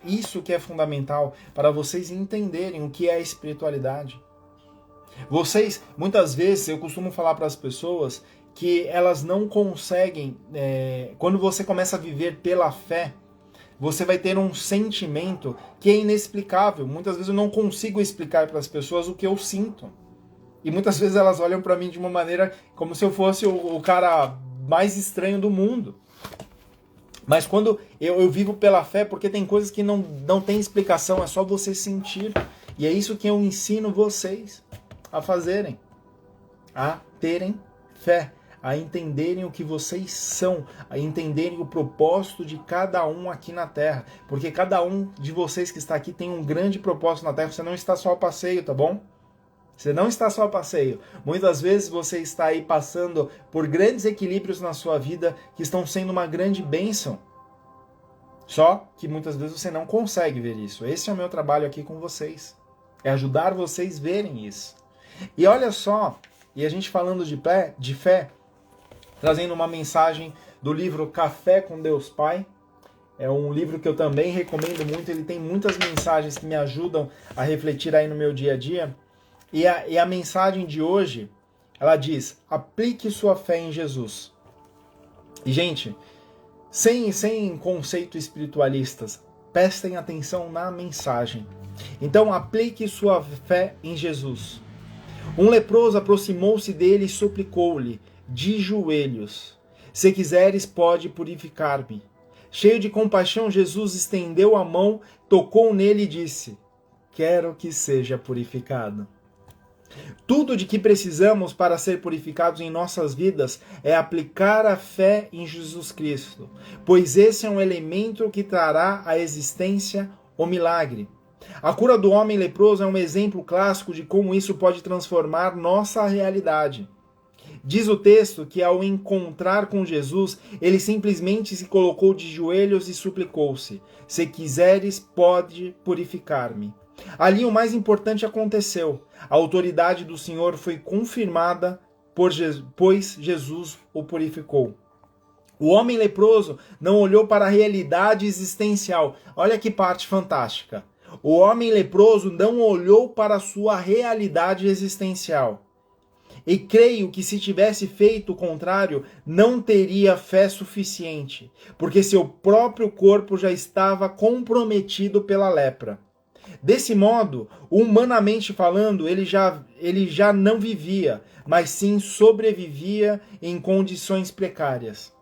Isso que é fundamental para vocês entenderem o que é a espiritualidade. Vocês, muitas vezes, eu costumo falar para as pessoas que elas não conseguem, quando você começa a viver pela fé, você vai ter um sentimento que é inexplicável. Muitas vezes eu não consigo explicar para as pessoas o que eu sinto. E muitas vezes elas olham para mim de uma maneira como se eu fosse o cara mais estranho do mundo. Mas quando eu vivo pela fé, porque tem coisas que não tem explicação, é só você sentir. E é isso que eu ensino vocês a fazerem. A terem fé. A entenderem o que vocês são, a entenderem o propósito de cada um aqui na Terra. Porque cada um de vocês que está aqui tem um grande propósito na Terra. Você não está só a passeio, tá bom? Você não está só a passeio. Muitas vezes você está aí passando por grandes equilíbrios na sua vida que estão sendo uma grande bênção. Só que muitas vezes você não consegue ver isso. Esse é o meu trabalho aqui com vocês. É ajudar vocês a verem isso. E olha só, e a gente falando de fé, trazendo uma mensagem do livro Café com Deus Pai. É um livro que eu também recomendo muito. Ele tem muitas mensagens que me ajudam a refletir aí no meu dia a dia. E a mensagem de hoje, ela diz: aplique sua fé em Jesus. E, gente, sem conceitos espiritualistas, prestem atenção na mensagem. Então, aplique sua fé em Jesus. Um leproso aproximou-se dele e suplicou-lhe, de joelhos: se quiseres, pode purificar-me. Cheio de compaixão, Jesus estendeu a mão, tocou nele e disse: quero que seja purificado. Tudo de que precisamos para ser purificados em nossas vidas é aplicar a fé em Jesus Cristo, pois esse é um elemento que trará à existência o milagre. A cura do homem leproso é um exemplo clássico de como isso pode transformar nossa realidade. Diz o texto que ao encontrar com Jesus, ele simplesmente se colocou de joelhos e suplicou-se: se quiseres, pode purificar-me. Ali o mais importante aconteceu. A autoridade do Senhor foi confirmada, pois Jesus o purificou. O homem leproso não olhou para a realidade existencial. Olha que parte fantástica. O homem leproso não olhou para a sua realidade existencial. E creio que se tivesse feito o contrário, não teria fé suficiente, porque seu próprio corpo já estava comprometido pela lepra. Desse modo, humanamente falando, ele já não vivia, mas sim sobrevivia em condições precárias.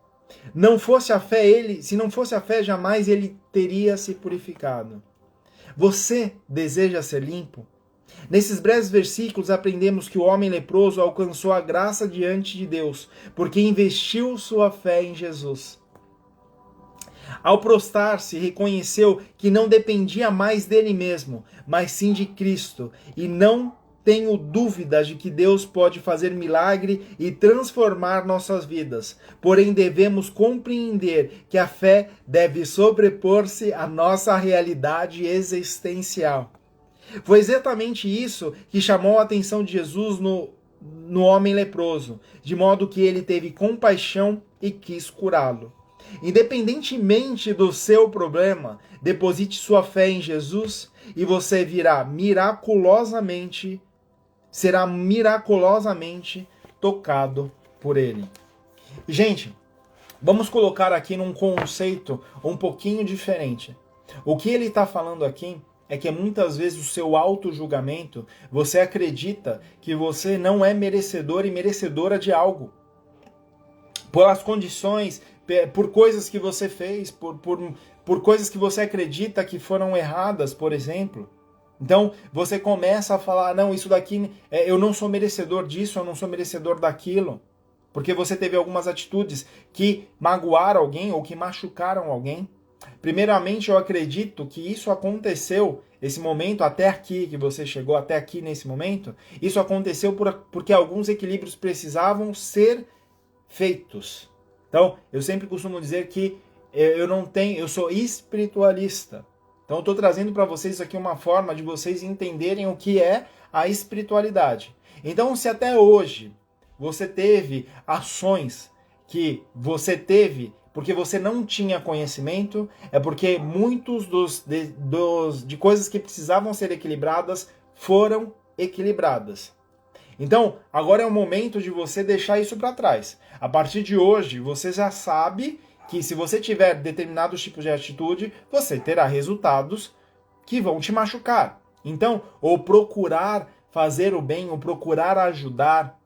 Se não fosse a fé, jamais ele teria se purificado. Você deseja ser limpo? Nesses breves versículos aprendemos que o homem leproso alcançou a graça diante de Deus, porque investiu sua fé em Jesus. Ao prostrar-se, reconheceu que não dependia mais dele mesmo, mas sim de Cristo, e não tenho dúvidas de que Deus pode fazer milagre e transformar nossas vidas. Porém, devemos compreender que a fé deve sobrepor-se à nossa realidade existencial. Foi exatamente isso que chamou a atenção de Jesus no homem leproso, de modo que ele teve compaixão e quis curá-lo. Independentemente do seu problema, deposite sua fé em Jesus e você será miraculosamente tocado por ele. Gente, vamos colocar aqui num conceito um pouquinho diferente. O que ele está falando aqui é que muitas vezes o seu auto-julgamento, você acredita que você não é merecedor e merecedora de algo. Pelas condições, por coisas que você fez, por coisas que você acredita que foram erradas, por exemplo. Então, você começa a falar, não, isso daqui, eu não sou merecedor disso, eu não sou merecedor daquilo. Porque você teve algumas atitudes que magoaram alguém ou que machucaram alguém. Primeiramente, eu acredito que isso aconteceu, esse momento até aqui, que você chegou até aqui nesse momento, isso aconteceu porque alguns equilíbrios precisavam ser feitos. Então, eu sempre costumo dizer que eu sou espiritualista. Então, eu estou trazendo para vocês aqui uma forma de vocês entenderem o que é a espiritualidade. Então, se até hoje você teve ações que você teve porque você não tinha conhecimento, é porque muitos de coisas que precisavam ser equilibradas foram equilibradas. Então, agora é o momento de você deixar isso para trás. A partir de hoje, você já sabe que se você tiver determinados tipos de atitude, você terá resultados que vão te machucar. Então, ou procurar fazer o bem, ou procurar ajudar,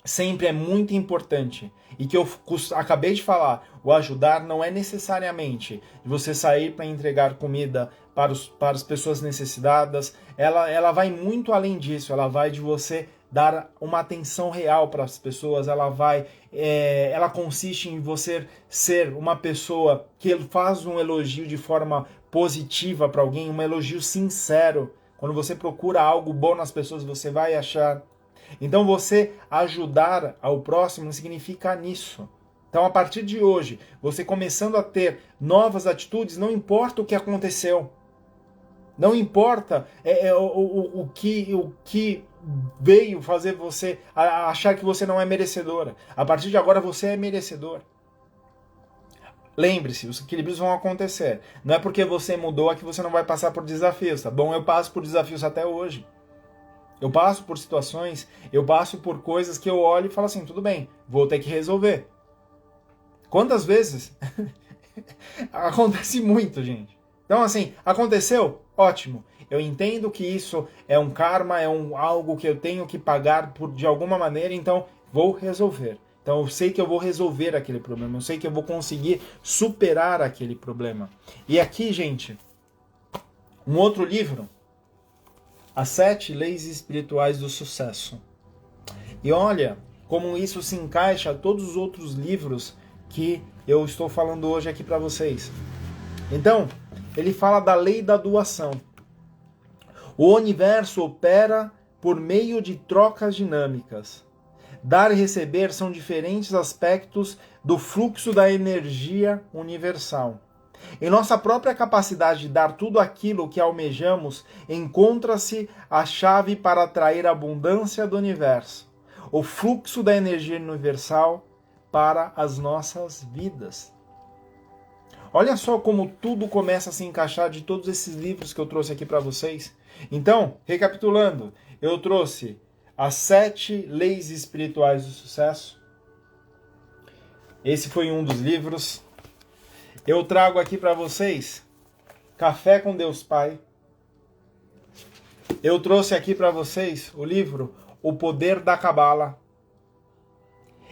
sempre é muito importante. E que eu acabei de falar, o ajudar não é necessariamente você sair para entregar comida para as pessoas necessitadas. Ela vai muito além disso, ela vai de você dar uma atenção real para as pessoas, ela consiste em você ser uma pessoa que faz um elogio de forma positiva para alguém, um elogio sincero. Quando você procura algo bom nas pessoas, você vai achar. Então você ajudar ao próximo significa nisso. Então a partir de hoje, você começando a ter novas atitudes, não importa o que aconteceu. Não importa o que veio fazer você achar que você não é merecedora. A partir de agora você é merecedor. Lembre-se, os equilíbrios vão acontecer. Não é porque você mudou que você não vai passar por desafios, tá bom? Eu passo por desafios até hoje. Eu passo por situações, eu passo por coisas que eu olho e falo assim, tudo bem, vou ter que resolver. Quantas vezes? Acontece muito, gente. Então, assim, aconteceu? Ótimo. Eu entendo que isso é um karma, algo que eu tenho que pagar de alguma maneira, então vou resolver. Então eu sei que eu vou resolver aquele problema, eu sei que eu vou conseguir superar aquele problema. E aqui, gente, um outro livro, As 7 Leis Espirituais do Sucesso. E olha como isso se encaixa a todos os outros livros que eu estou falando hoje aqui para vocês. Então, ele fala da lei da doação. O universo opera por meio de trocas dinâmicas. Dar e receber são diferentes aspectos do fluxo da energia universal. Em nossa própria capacidade de dar tudo aquilo que almejamos, encontra-se a chave para atrair a abundância do universo, o fluxo da energia universal para as nossas vidas. Olha só como tudo começa a se encaixar de todos esses livros que eu trouxe aqui para vocês. Então, recapitulando, eu trouxe as 7 Leis Espirituais do Sucesso. Esse foi um dos livros. Eu trago aqui para vocês Café com Deus Pai. Eu trouxe aqui para vocês o livro O Poder da Cabala.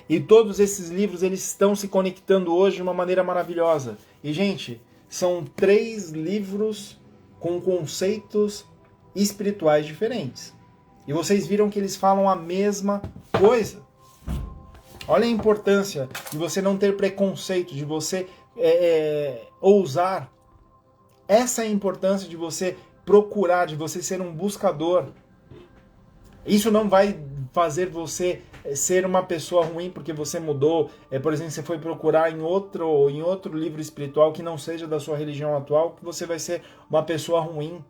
E todos esses livros eles estão se conectando hoje de uma maneira maravilhosa. E, gente, são 3 livros com conceitos espirituais diferentes. E vocês viram que eles falam a mesma coisa. Olha a importância de você não ter preconceito, de você ousar. Essa é a importância de você procurar, de você ser um buscador. Isso não vai fazer você ser uma pessoa ruim porque você mudou. Por exemplo, você foi procurar em outro livro espiritual que não seja da sua religião atual, que você vai ser uma pessoa ruim.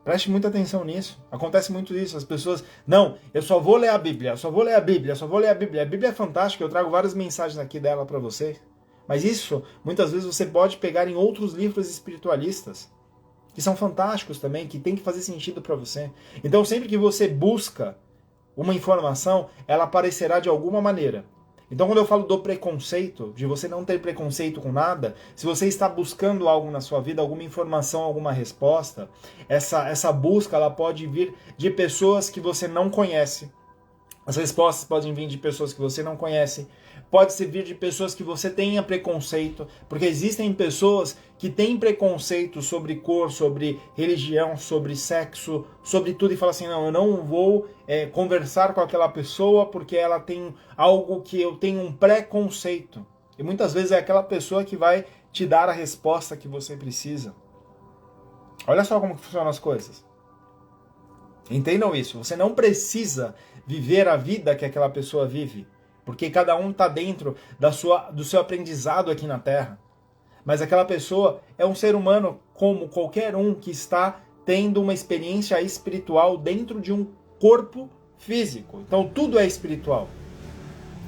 Preste muita atenção nisso. Acontece muito isso. As pessoas, não, eu só vou ler a Bíblia, eu só vou ler a Bíblia, eu só vou ler a Bíblia. A Bíblia é fantástica, eu trago várias mensagens aqui dela para vocês. Mas isso, muitas vezes, você pode pegar em outros livros espiritualistas, que são fantásticos também, que tem que fazer sentido para você. Então, sempre que você busca uma informação, ela aparecerá de alguma maneira. Então, quando eu falo do preconceito, de você não ter preconceito com nada, se você está buscando algo na sua vida, alguma informação, alguma resposta, essa busca ela pode vir de pessoas que você não conhece. As respostas podem vir de pessoas que você não conhece, pode vir de pessoas que você tenha preconceito, porque existem pessoas que têm preconceito sobre cor, sobre religião, sobre sexo, sobre tudo, e falam assim, não, eu não vou conversar com aquela pessoa porque ela tem algo que eu tenho um preconceito. E muitas vezes é aquela pessoa que vai te dar a resposta que você precisa. Olha só como funcionam as coisas. Entendam isso, você não precisa viver a vida que aquela pessoa vive, porque cada um está dentro do seu aprendizado aqui na Terra. Mas aquela pessoa é um ser humano como qualquer um que está tendo uma experiência espiritual dentro de um corpo físico. Então tudo é espiritual.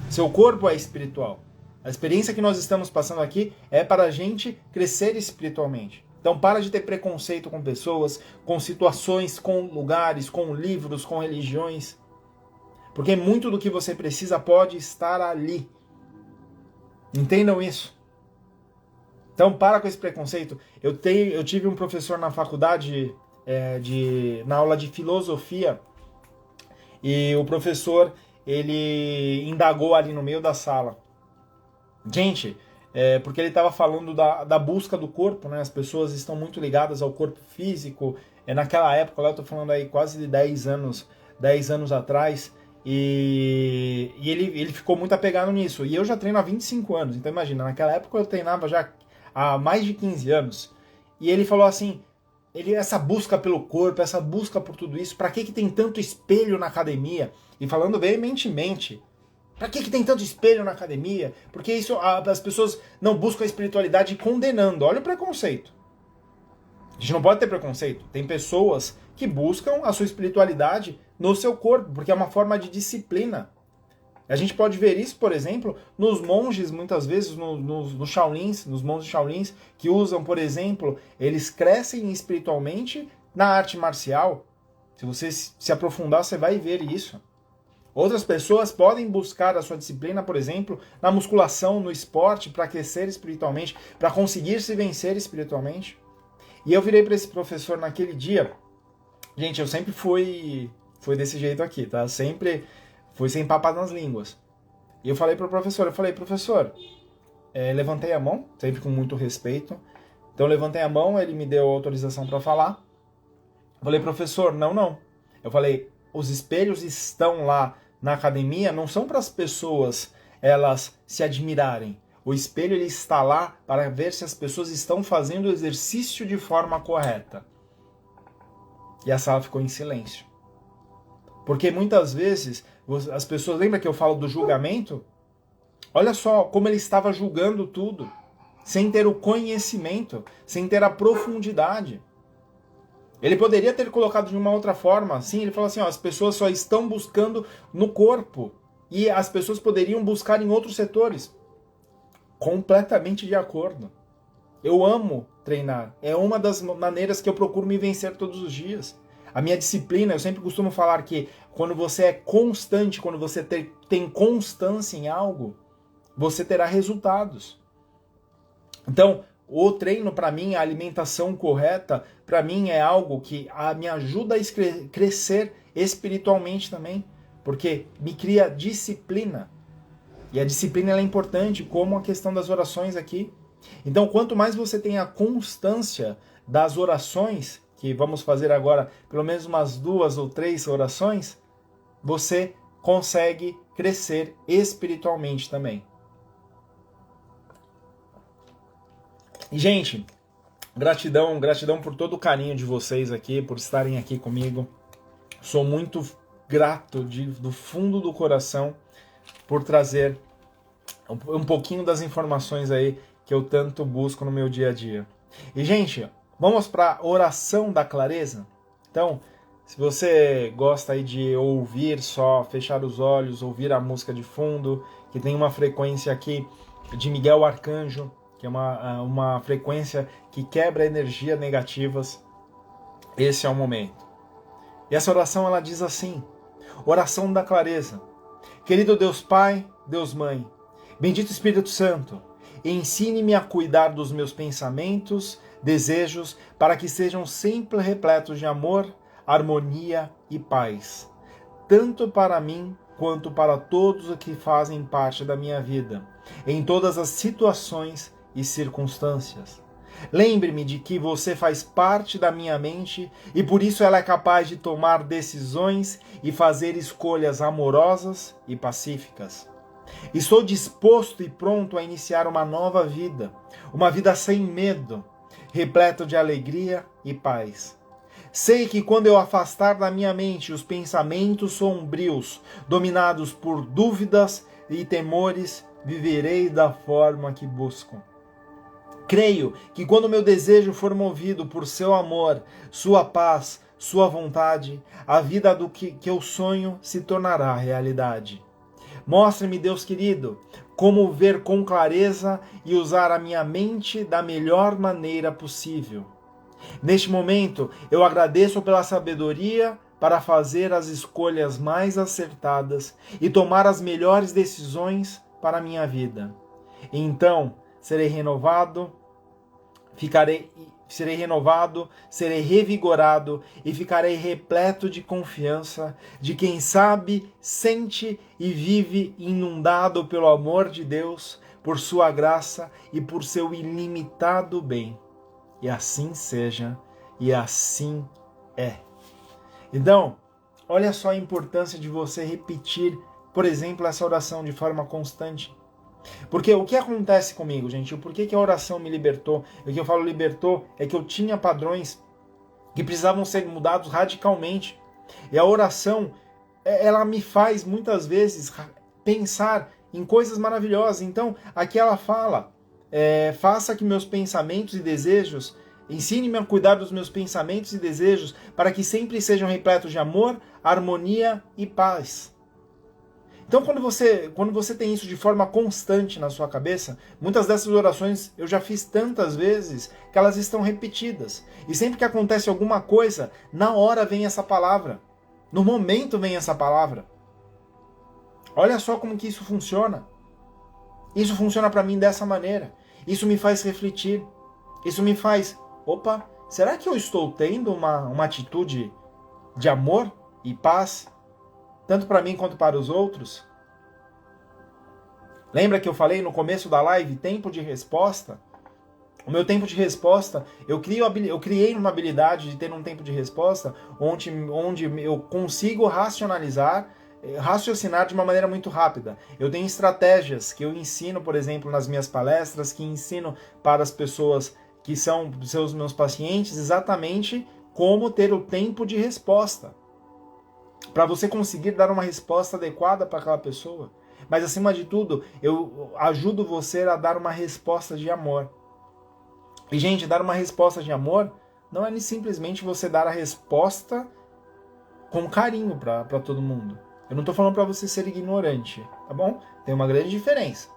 Seu corpo é espiritual. A experiência que nós estamos passando aqui é para a gente crescer espiritualmente. Então para de ter preconceito com pessoas, com situações, com lugares, com livros, com religiões. Porque muito do que você precisa pode estar ali. Entendam isso. Então para com esse preconceito. Eu tive um professor na faculdade, na aula de filosofia, e o professor ele indagou ali no meio da sala. Gente, porque ele estava falando da busca do corpo, né? As pessoas estão muito ligadas ao corpo físico. Naquela época, lá eu estou falando aí quase de 10 anos atrás, e ele ficou muito apegado nisso. E eu já treino há 25 anos, então imagina, naquela época eu treinava já há mais de 15 anos. E ele falou assim, essa busca pelo corpo, essa busca por tudo isso, para que tem tanto espelho na academia? E falando veementemente, para que tem tanto espelho na academia? Porque isso as pessoas não buscam a espiritualidade condenando. Olha o preconceito. A gente não pode ter preconceito. Tem pessoas que buscam a sua espiritualidade no seu corpo, porque é uma forma de disciplina. A gente pode ver isso, por exemplo, nos monges, muitas vezes, nos Shaolins, nos monges Shaolins, que usam, por exemplo, eles crescem espiritualmente na arte marcial. Se você se aprofundar, você vai ver isso. Outras pessoas podem buscar a sua disciplina, por exemplo, na musculação, no esporte, para crescer espiritualmente, para conseguir se vencer espiritualmente. E eu virei para esse professor naquele dia. Gente, eu sempre fui desse jeito aqui, tá? Sempre fui sem papas nas línguas. E eu falei pro professor, professor, levantei a mão, sempre com muito respeito. Então eu levantei a mão, ele me deu autorização para falar. Eu falei, professor, não. Eu falei, os espelhos estão lá na academia, não são para as pessoas elas se admirarem. O espelho ele está lá para ver se as pessoas estão fazendo o exercício de forma correta. E a sala ficou em silêncio. Porque muitas vezes as pessoas, lembra que eu falo do julgamento? Olha só como ele estava julgando tudo, sem ter o conhecimento, sem ter a profundidade. Ele poderia ter colocado de uma outra forma, sim, ele falou assim, ó, as pessoas só estão buscando no corpo, e as pessoas poderiam buscar em outros setores. Completamente de acordo. Eu amo treinar, é uma das maneiras que eu procuro me vencer todos os dias. A minha disciplina, eu sempre costumo falar que quando você é constante, quando você tem constância em algo, você terá resultados. Então, o treino para mim, a alimentação correta, para mim é algo que me ajuda a crescer espiritualmente também, porque me cria disciplina. E a disciplina ela é importante, como a questão das orações aqui. Então, quanto mais você tem a constância das orações, que vamos fazer agora pelo menos umas 2 ou 3 orações, você consegue crescer espiritualmente também. E, gente, gratidão por todo o carinho de vocês aqui, por estarem aqui comigo. Sou muito grato do fundo do coração por trazer um pouquinho das informações aí que eu tanto busco no meu dia a dia. E, gente, vamos para a oração da clareza? Então, se você gosta aí de ouvir só, fechar os olhos, ouvir a música de fundo, que tem uma frequência aqui de Miguel Arcanjo, que é uma frequência que quebra energias negativas, esse é o momento. E essa oração, ela diz assim: oração da clareza. Querido Deus Pai, Deus Mãe, bendito Espírito Santo, ensine-me a cuidar dos meus pensamentos, desejos, para que sejam sempre repletos de amor, harmonia e paz, tanto para mim quanto para todos os que fazem parte da minha vida, em todas as situações e circunstâncias. Lembre-me de que você faz parte da minha mente e por isso ela é capaz de tomar decisões e fazer escolhas amorosas e pacíficas. Estou disposto e pronto a iniciar uma nova vida, uma vida sem medo, repleta de alegria e paz. Sei que quando eu afastar da minha mente os pensamentos sombrios, dominados por dúvidas e temores, viverei da forma que busco. Creio que quando meu desejo for movido por seu amor, sua paz, sua vontade, a vida do que eu sonho se tornará realidade. Mostre-me, Deus querido, como ver com clareza e usar a minha mente da melhor maneira possível. Neste momento, eu agradeço pela sabedoria para fazer as escolhas mais acertadas e tomar as melhores decisões para a minha vida. E então, serei renovado, serei revigorado e ficarei repleto de confiança de quem sabe, sente e vive inundado pelo amor de Deus, por sua graça e por seu ilimitado bem. E assim seja, e assim é. Então, olha só a importância de você repetir, por exemplo, essa oração de forma constante. Porque o que acontece comigo, gente? Por que a oração me libertou? O que eu falo libertou é que eu tinha padrões que precisavam ser mudados radicalmente. E a oração, ela me faz muitas vezes pensar em coisas maravilhosas. Então, aqui ela fala, faça que meus pensamentos e desejos, ensine-me a cuidar dos meus pensamentos e desejos, para que sempre sejam repletos de amor, harmonia e paz. Então, quando você tem isso de forma constante na sua cabeça, muitas dessas orações eu já fiz tantas vezes que elas estão repetidas. E sempre que acontece alguma coisa, na hora vem essa palavra. No momento vem essa palavra. Olha só como que isso funciona. Isso funciona para mim dessa maneira. Isso me faz refletir. Isso me faz, opa, será que eu estou tendo uma atitude de amor e paz? Tanto para mim quanto para os outros? Lembra que eu falei no começo da live, tempo de resposta? O meu tempo de resposta, eu criei uma habilidade de ter um tempo de resposta onde eu consigo raciocinar de uma maneira muito rápida. Eu tenho estratégias que eu ensino, por exemplo, nas minhas palestras, que ensino para as pessoas que são meus pacientes, exatamente como ter o tempo de resposta. Para você conseguir dar uma resposta adequada para aquela pessoa. Mas, acima de tudo, eu ajudo você a dar uma resposta de amor. E, gente, dar uma resposta de amor não é simplesmente você dar a resposta com carinho para todo mundo. Eu não estou falando para você ser ignorante, tá bom? Tem uma grande diferença.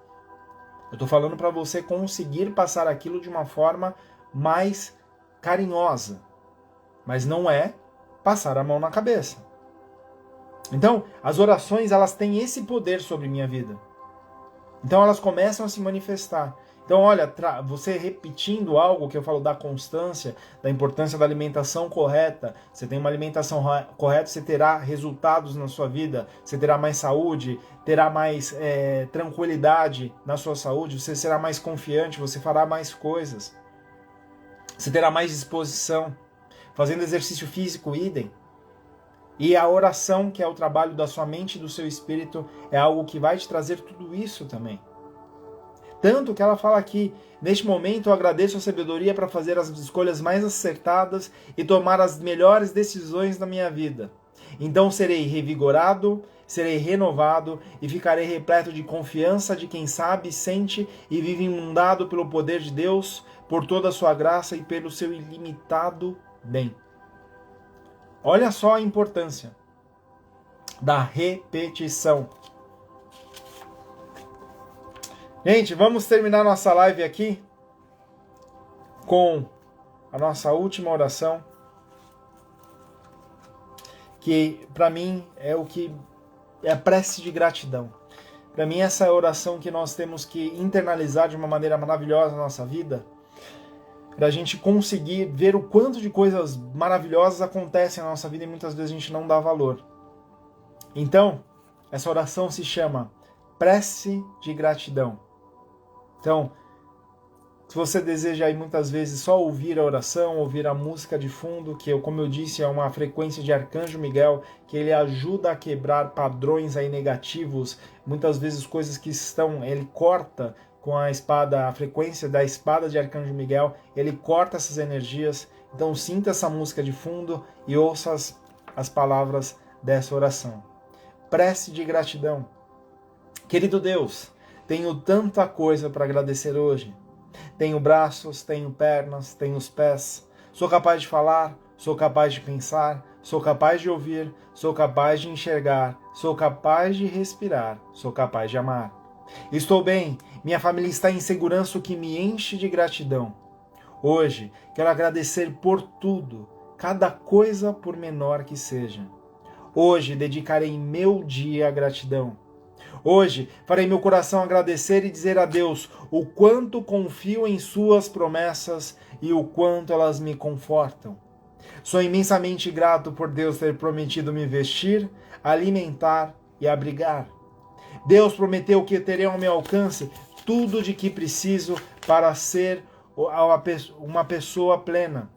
Eu estou falando para você conseguir passar aquilo de uma forma mais carinhosa. Mas não é passar a mão na cabeça. Então, as orações, elas têm esse poder sobre minha vida. Então, elas começam a se manifestar. Então, olha, você repetindo algo que eu falo da constância, da importância da alimentação correta. Você tem uma alimentação correta, você terá resultados na sua vida, você terá mais saúde, terá mais tranquilidade na sua saúde, você será mais confiante, você fará mais coisas. Você terá mais disposição. Fazendo exercício físico, idem. E a oração, que é o trabalho da sua mente e do seu espírito, é algo que vai te trazer tudo isso também. Tanto que ela fala aqui, neste momento eu agradeço a sabedoria para fazer as escolhas mais acertadas e tomar as melhores decisões da minha vida. Então serei revigorado, serei renovado e ficarei repleto de confiança de quem sabe, sente e vive inundado pelo poder de Deus, por toda a sua graça e pelo seu ilimitado bem. Olha só a importância da repetição. Gente, vamos terminar nossa live aqui com a nossa última oração, que para mim é o que é a prece de gratidão. Para mim essa é a oração que nós temos que internalizar de uma maneira maravilhosa na nossa vida, para a gente conseguir ver o quanto de coisas maravilhosas acontecem na nossa vida e muitas vezes a gente não dá valor. Então, essa oração se chama prece de gratidão. Então, se você deseja aí muitas vezes só ouvir a oração, ouvir a música de fundo, que como eu disse é uma frequência de Arcanjo Miguel, que ele ajuda a quebrar padrões aí negativos, muitas vezes coisas que ele corta com a espada, a frequência da espada de Arcanjo Miguel, ele corta essas energias. Então sinta essa música de fundo e ouça as palavras dessa oração. Prece de gratidão. Querido Deus, tenho tanta coisa para agradecer hoje. Tenho braços, tenho pernas, tenho os pés. Sou capaz de falar, sou capaz de pensar, sou capaz de ouvir, sou capaz de enxergar, sou capaz de respirar, sou capaz de amar. Estou bem, minha família está em segurança, o que me enche de gratidão. Hoje, quero agradecer por tudo, cada coisa por menor que seja. Hoje, dedicarei meu dia à gratidão. Hoje, farei meu coração agradecer e dizer a Deus o quanto confio em suas promessas e o quanto elas me confortam. Sou imensamente grato por Deus ter prometido me vestir, alimentar e abrigar. Deus prometeu que terei ao meu alcance tudo de que preciso para ser uma pessoa plena.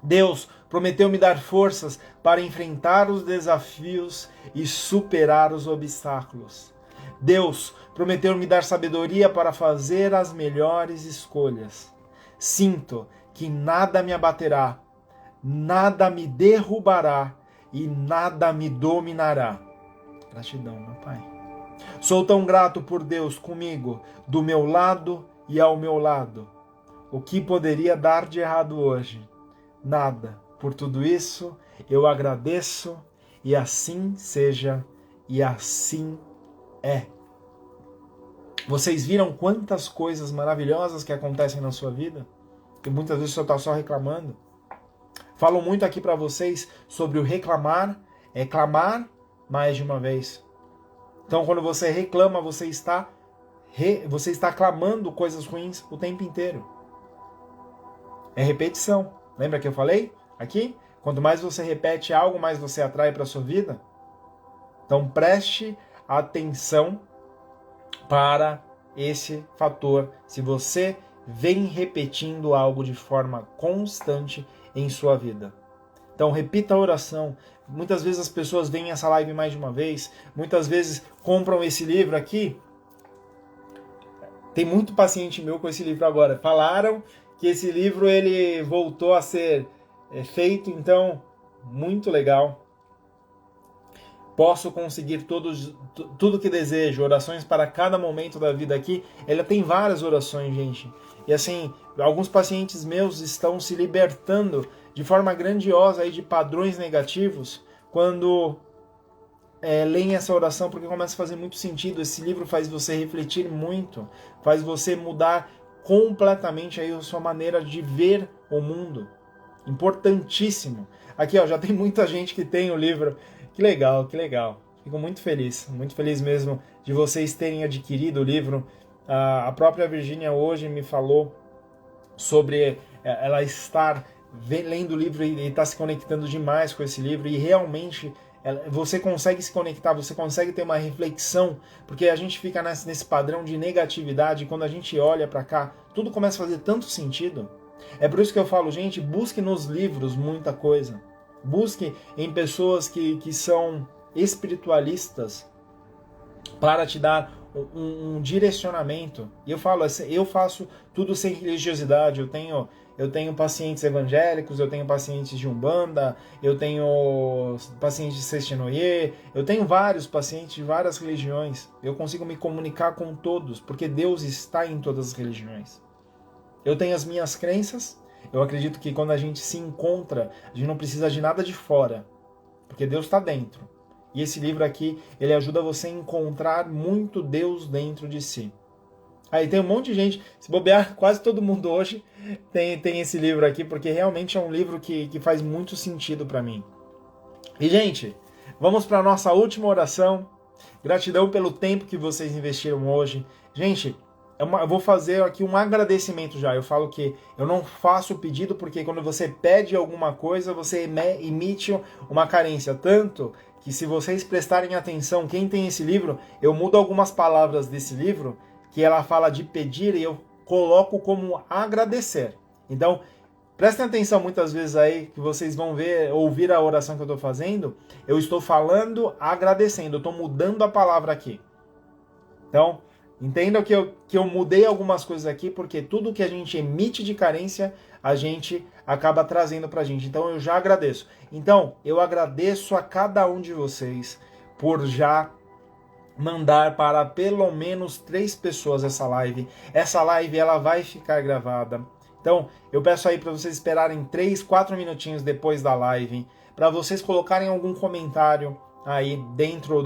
Deus prometeu me dar forças para enfrentar os desafios e superar os obstáculos. Deus prometeu me dar sabedoria para fazer as melhores escolhas. Sinto que nada me abaterá, nada me derrubará e nada me dominará. Gratidão, meu Pai. Sou tão grato por Deus comigo, do meu lado e ao meu lado. O que poderia dar de errado hoje? Nada. Por tudo isso, eu agradeço e assim seja e assim é. Vocês viram quantas coisas maravilhosas que acontecem na sua vida? Que muitas vezes você está só reclamando. Falo muito aqui para vocês sobre o reclamar, é clamar mais de uma vez. Então, quando você reclama, você está clamando coisas ruins o tempo inteiro. É repetição. Lembra que eu falei aqui? Quanto mais você repete algo, mais você atrai para a sua vida. Então, preste atenção para esse fator. Se você vem repetindo algo de forma constante em sua vida. Então, repita a oração. Muitas vezes as pessoas veem essa live mais de uma vez, muitas vezes compram esse livro aqui. Tem muito paciente meu com esse livro agora. Falaram que esse livro ele voltou a ser feito, então, muito legal. Posso conseguir tudo que desejo, orações para cada momento da vida aqui. Ela tem várias orações, gente. E assim, alguns pacientes meus estão se libertando de forma grandiosa aí de padrões negativos quando leem essa oração, porque começa a fazer muito sentido. Esse livro faz você refletir muito, faz você mudar completamente aí a sua maneira de ver o mundo. Importantíssimo. Aqui, ó, já tem muita gente que tem o livro. Que legal, que legal. Fico muito feliz mesmo de vocês terem adquirido o livro. A própria Virgínia hoje me falou sobre ela estar lendo o livro e estar se conectando demais com esse livro, e realmente você consegue se conectar, você consegue ter uma reflexão, porque a gente fica nesse padrão de negatividade, e quando a gente olha para cá, tudo começa a fazer tanto sentido. É por isso que eu falo, gente, busque nos livros muita coisa. Busque em pessoas que são espiritualistas para te dar um direcionamento. E eu falo assim, eu faço tudo sem religiosidade. Eu tenho pacientes evangélicos, eu tenho pacientes de Umbanda, eu tenho pacientes de Sextenoye, eu tenho vários pacientes de várias religiões. Eu consigo me comunicar com todos, porque Deus está em todas as religiões. Eu tenho as minhas crenças, eu acredito que quando a gente se encontra, a gente não precisa de nada de fora, porque Deus está dentro. E esse livro aqui, ele ajuda você a encontrar muito Deus dentro de si. Aí tem um monte de gente, se bobear, quase todo mundo hoje tem esse livro aqui, porque realmente é um livro que faz muito sentido para mim. E, gente, vamos para a nossa última oração. Gratidão pelo tempo que vocês investiram hoje. Gente, eu vou fazer aqui um agradecimento já. Eu falo que eu não faço pedido, porque quando você pede alguma coisa, você emite uma carência. Tanto que se vocês prestarem atenção, quem tem esse livro, eu mudo algumas palavras desse livro, que ela fala de pedir e eu coloco como agradecer. Então, prestem atenção muitas vezes aí, que vocês vão ouvir a oração que eu estou fazendo, eu estou falando agradecendo, eu estou mudando a palavra aqui. Então, entendam que eu mudei algumas coisas aqui, porque tudo que a gente emite de carência, a gente acaba trazendo pra gente. Então, eu já agradeço. Então, eu agradeço a cada um de vocês por já mandar para pelo menos 3 pessoas essa live. Essa live ela vai ficar gravada. Então, eu peço aí para vocês esperarem 3, 4 minutinhos depois da live, para vocês colocarem algum comentário aí dentro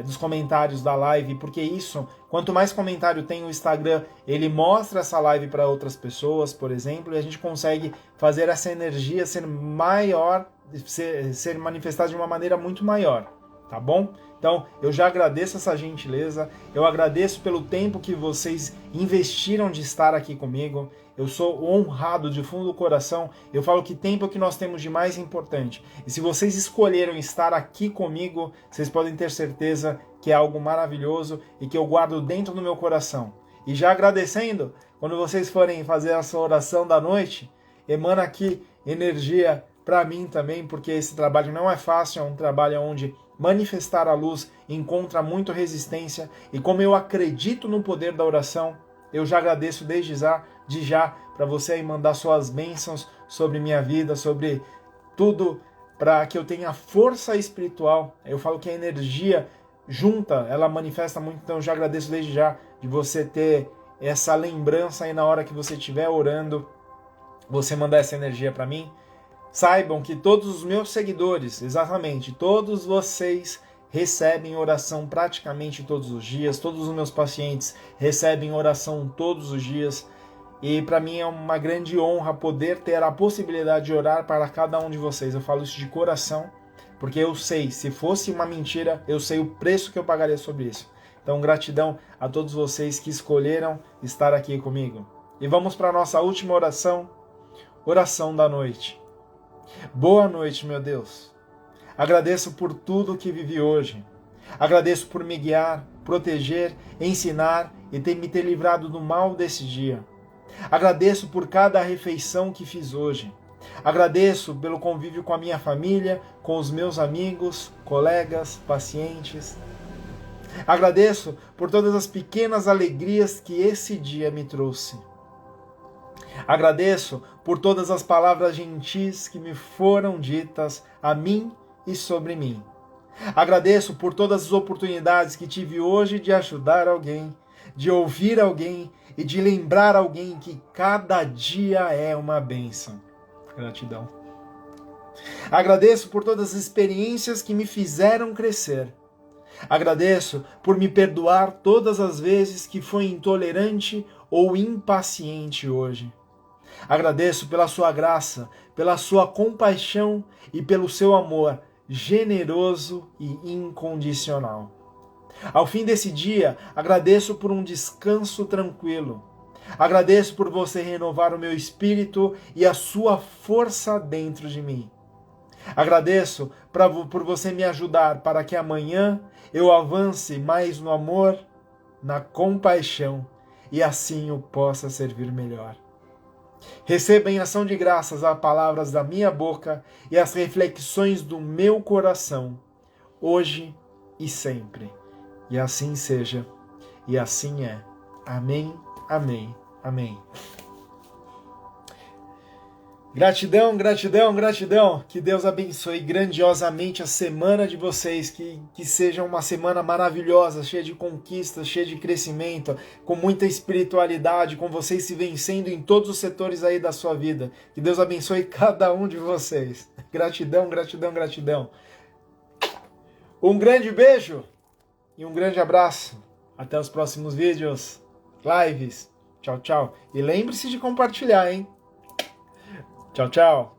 dos comentários da live, porque isso, quanto mais comentário tem o Instagram, ele mostra essa live para outras pessoas, por exemplo, e a gente consegue fazer essa energia ser maior, ser manifestada de uma maneira muito maior, tá bom? Então, eu já agradeço essa gentileza, eu agradeço pelo tempo que vocês investiram de estar aqui comigo, eu sou honrado de fundo do coração, eu falo que tempo é o que nós temos de mais importante. E se vocês escolheram estar aqui comigo, vocês podem ter certeza que é algo maravilhoso e que eu guardo dentro do meu coração. E já agradecendo, quando vocês forem fazer essa oração da noite, emana aqui energia para mim também, porque esse trabalho não é fácil, é um trabalho onde manifestar a luz encontra muita resistência, e como eu acredito no poder da oração, eu já agradeço desde já para você aí mandar suas bênçãos sobre minha vida, sobre tudo, para que eu tenha força espiritual. Eu falo que a energia junta, ela manifesta muito, então eu já agradeço desde já de você ter essa lembrança aí na hora que você estiver orando, você mandar essa energia para mim. Saibam que todos os meus seguidores, exatamente, todos vocês recebem oração praticamente todos os dias, todos os meus pacientes recebem oração todos os dias, e para mim é uma grande honra poder ter a possibilidade de orar para cada um de vocês. Eu falo isso de coração, porque eu sei, se fosse uma mentira, eu sei o preço que eu pagaria sobre isso. Então, gratidão a todos vocês que escolheram estar aqui comigo. E vamos para a nossa última oração, oração da noite. Boa noite, meu Deus. Agradeço por tudo que vivi hoje. Agradeço por me guiar, proteger, ensinar e me ter livrado do mal desse dia. Agradeço por cada refeição que fiz hoje. Agradeço pelo convívio com a minha família, com os meus amigos, colegas, pacientes. Agradeço por todas as pequenas alegrias que esse dia me trouxe. Agradeço por todas as palavras gentis que me foram ditas a mim e sobre mim. Agradeço por todas as oportunidades que tive hoje de ajudar alguém, de ouvir alguém e de lembrar alguém que cada dia é uma bênção. Gratidão. Agradeço por todas as experiências que me fizeram crescer. Agradeço por me perdoar todas as vezes que fui intolerante ou impaciente hoje. Agradeço pela sua graça, pela sua compaixão e pelo seu amor generoso e incondicional. Ao fim desse dia, agradeço por um descanso tranquilo. Agradeço por você renovar o meu espírito e a sua força dentro de mim. Agradeço por você me ajudar para que amanhã eu avance mais no amor, na compaixão e assim eu possa servir melhor. Receba em ação de graças as palavras da minha boca e as reflexões do meu coração, hoje e sempre. E assim seja. E assim é. Amém, amém, amém. Gratidão, gratidão, gratidão. Que Deus abençoe grandiosamente a semana de vocês. Que seja uma semana maravilhosa, cheia de conquistas, cheia de crescimento, com muita espiritualidade, com vocês se vencendo em todos os setores aí da sua vida. Que Deus abençoe cada um de vocês. Gratidão, gratidão, gratidão. Um grande beijo e um grande abraço. Até os próximos vídeos, lives. Tchau, tchau. E lembre-se de compartilhar, hein? Tchau, tchau.